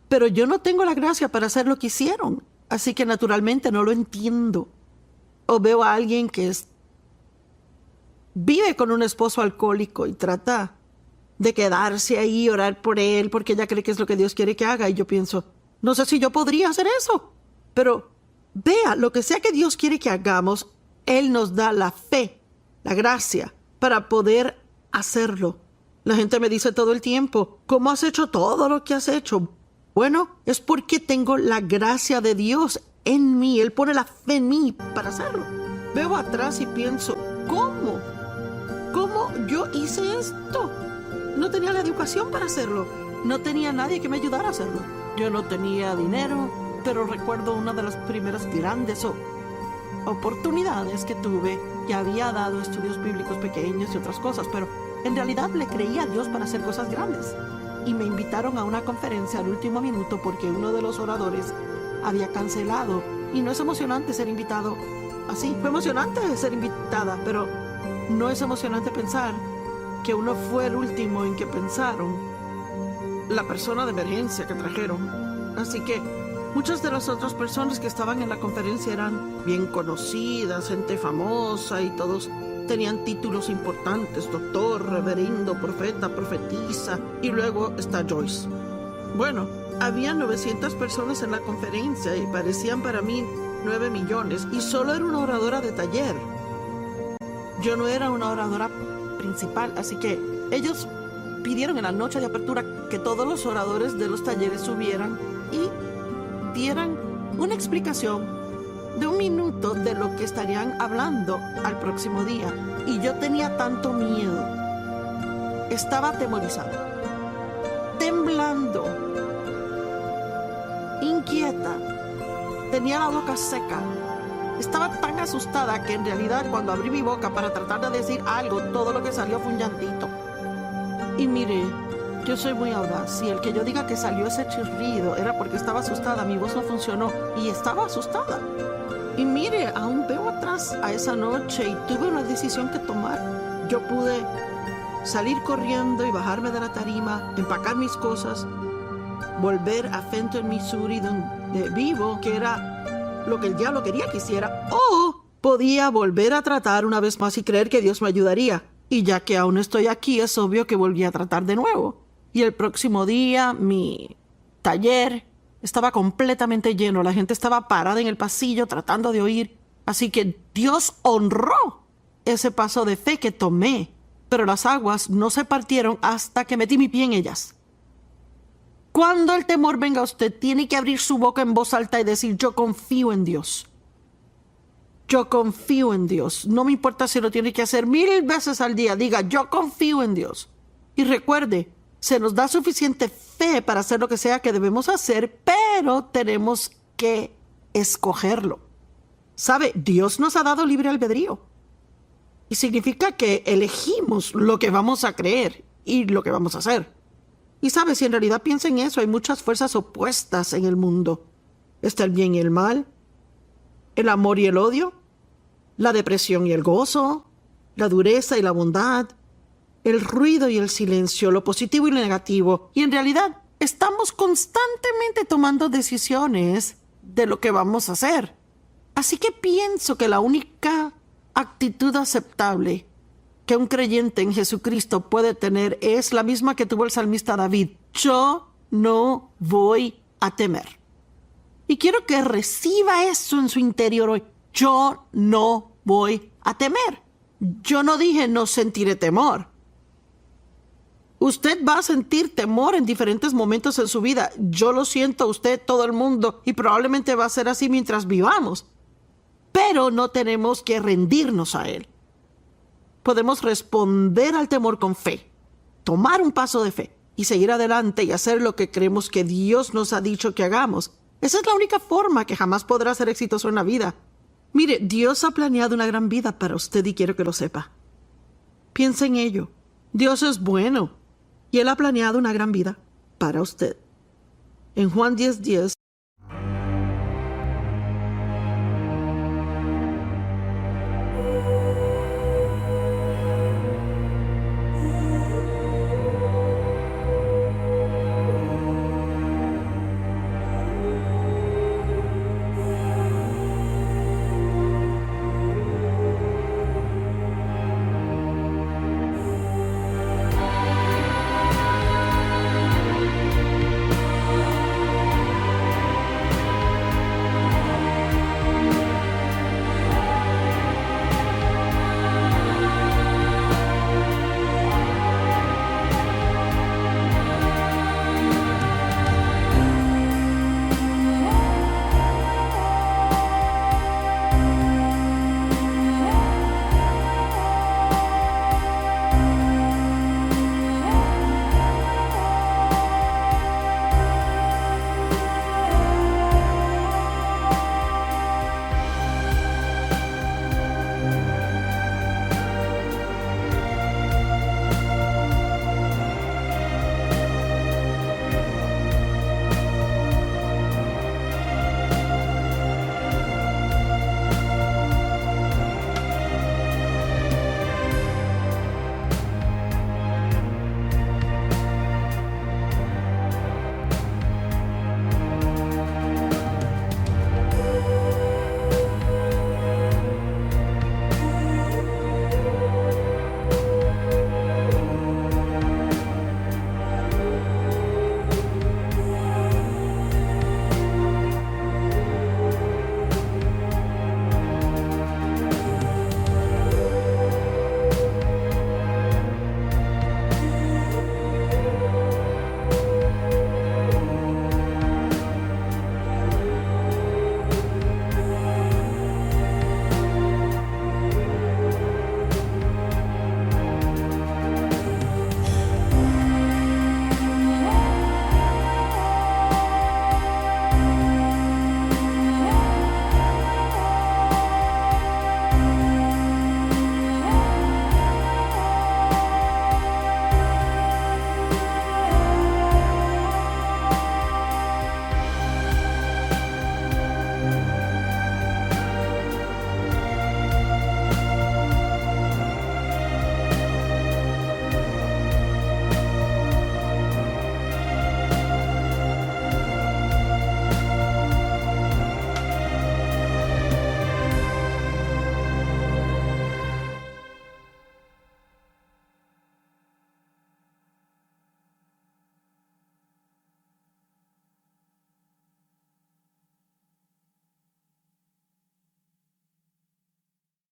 Pero yo no tengo la gracia para hacer lo que hicieron, así que naturalmente no lo entiendo. O veo a alguien que vive con un esposo alcohólico y trata de quedarse ahí y orar por él porque ella cree que es lo que Dios quiere que haga, y yo pienso: no sé si yo podría hacer eso. Pero vea, lo que sea que Dios quiere que hagamos, Él nos da la fe, la gracia, para poder hacerlo. La gente me dice todo el tiempo: ¿cómo has hecho todo lo que has hecho? Bueno, es porque tengo la gracia de Dios en mí. Él pone la fe en mí para hacerlo. Veo atrás y pienso: ¿cómo? ¿Cómo yo hice esto? No tenía la educación para hacerlo. No tenía nadie que me ayudara a hacerlo. Yo no tenía dinero, pero recuerdo una de las primeras grandes oportunidades que tuve, que había dado estudios bíblicos pequeños y otras cosas, pero en realidad le creía a Dios para hacer cosas grandes. Y me invitaron a una conferencia al último minuto porque uno de los oradores había cancelado. Y no es emocionante ser invitado así. Fue emocionante ser invitada, pero no es emocionante pensar que uno fue el último en que pensaron, la persona de emergencia que trajeron. Así que muchas de las otras personas que estaban en la conferencia eran bien conocidas, gente famosa, y todos tenían títulos importantes: doctor, reverendo, profeta, profetisa. Y luego está Joyce. Bueno, había 900 personas en la conferencia y parecían para mí 9 millones. Y solo era una oradora de taller. Yo no era una oradora principal, así que ellos pidieron en la noche de apertura que todos los oradores de los talleres subieran y dieran una explicación de 1 minuto de lo que estarían hablando al próximo día. Y yo tenía tanto miedo. Estaba atemorizada, temblando, inquieta, tenía la boca seca. Estaba tan asustada que en realidad cuando abrí mi boca para tratar de decir algo, todo lo que salió fue un llantito. Y mire, yo soy muy audaz, y el que yo diga que salió ese chirrido era porque estaba asustada. Mi voz no funcionó y estaba asustada. Y mire, aún veo atrás a esa noche y tuve una decisión que tomar. Yo pude salir corriendo y bajarme de la tarima, empacar mis cosas, volver a Fenton, Missouri, donde vivo, que era lo que el diablo quería que hiciera, o podía volver a tratar una vez más y creer que Dios me ayudaría. Y ya que aún estoy aquí, es obvio que volví a tratar de nuevo. Y el próximo día, mi taller estaba completamente lleno. La gente estaba parada en el pasillo tratando de oír. Así que Dios honró ese paso de fe que tomé. Pero las aguas no se partieron hasta que metí mi pie en ellas. Cuando el temor venga a usted, tiene que abrir su boca en voz alta y decir: yo confío en Dios. Yo confío en Dios. No me importa si lo tiene que hacer 1000 veces al día. Diga: yo confío en Dios. Y recuerde, se nos da suficiente fe para hacer lo que sea que debemos hacer, pero tenemos que escogerlo. ¿Sabe? Dios nos ha dado libre albedrío. Y significa que elegimos lo que vamos a creer y lo que vamos a hacer. Y sabe, si en realidad piensa en eso, hay muchas fuerzas opuestas en el mundo. Está el bien y el mal, el amor y el odio, la depresión y el gozo, la dureza y la bondad, el ruido y el silencio, lo positivo y lo negativo. Y en realidad estamos constantemente tomando decisiones de lo que vamos a hacer. Así que pienso que la única actitud aceptable que un creyente en Jesucristo puede tener es la misma que tuvo el salmista David: yo no voy a temer. Y quiero que reciba eso en su interior hoy. Yo no voy a temer. Yo no dije no sentiré temor. Usted va a sentir temor en diferentes momentos en su vida. Yo lo siento, usted, todo el mundo, y probablemente va a ser así mientras vivamos. Pero no tenemos que rendirnos a él. Podemos responder al temor con fe, tomar un paso de fe y seguir adelante y hacer lo que creemos que Dios nos ha dicho que hagamos. Esa es la única forma que jamás podrá ser exitoso en la vida. Mire, Dios ha planeado una gran vida para usted y quiero que lo sepa. Piensa en ello. Dios es bueno y Él ha planeado una gran vida para usted. En Juan 10:10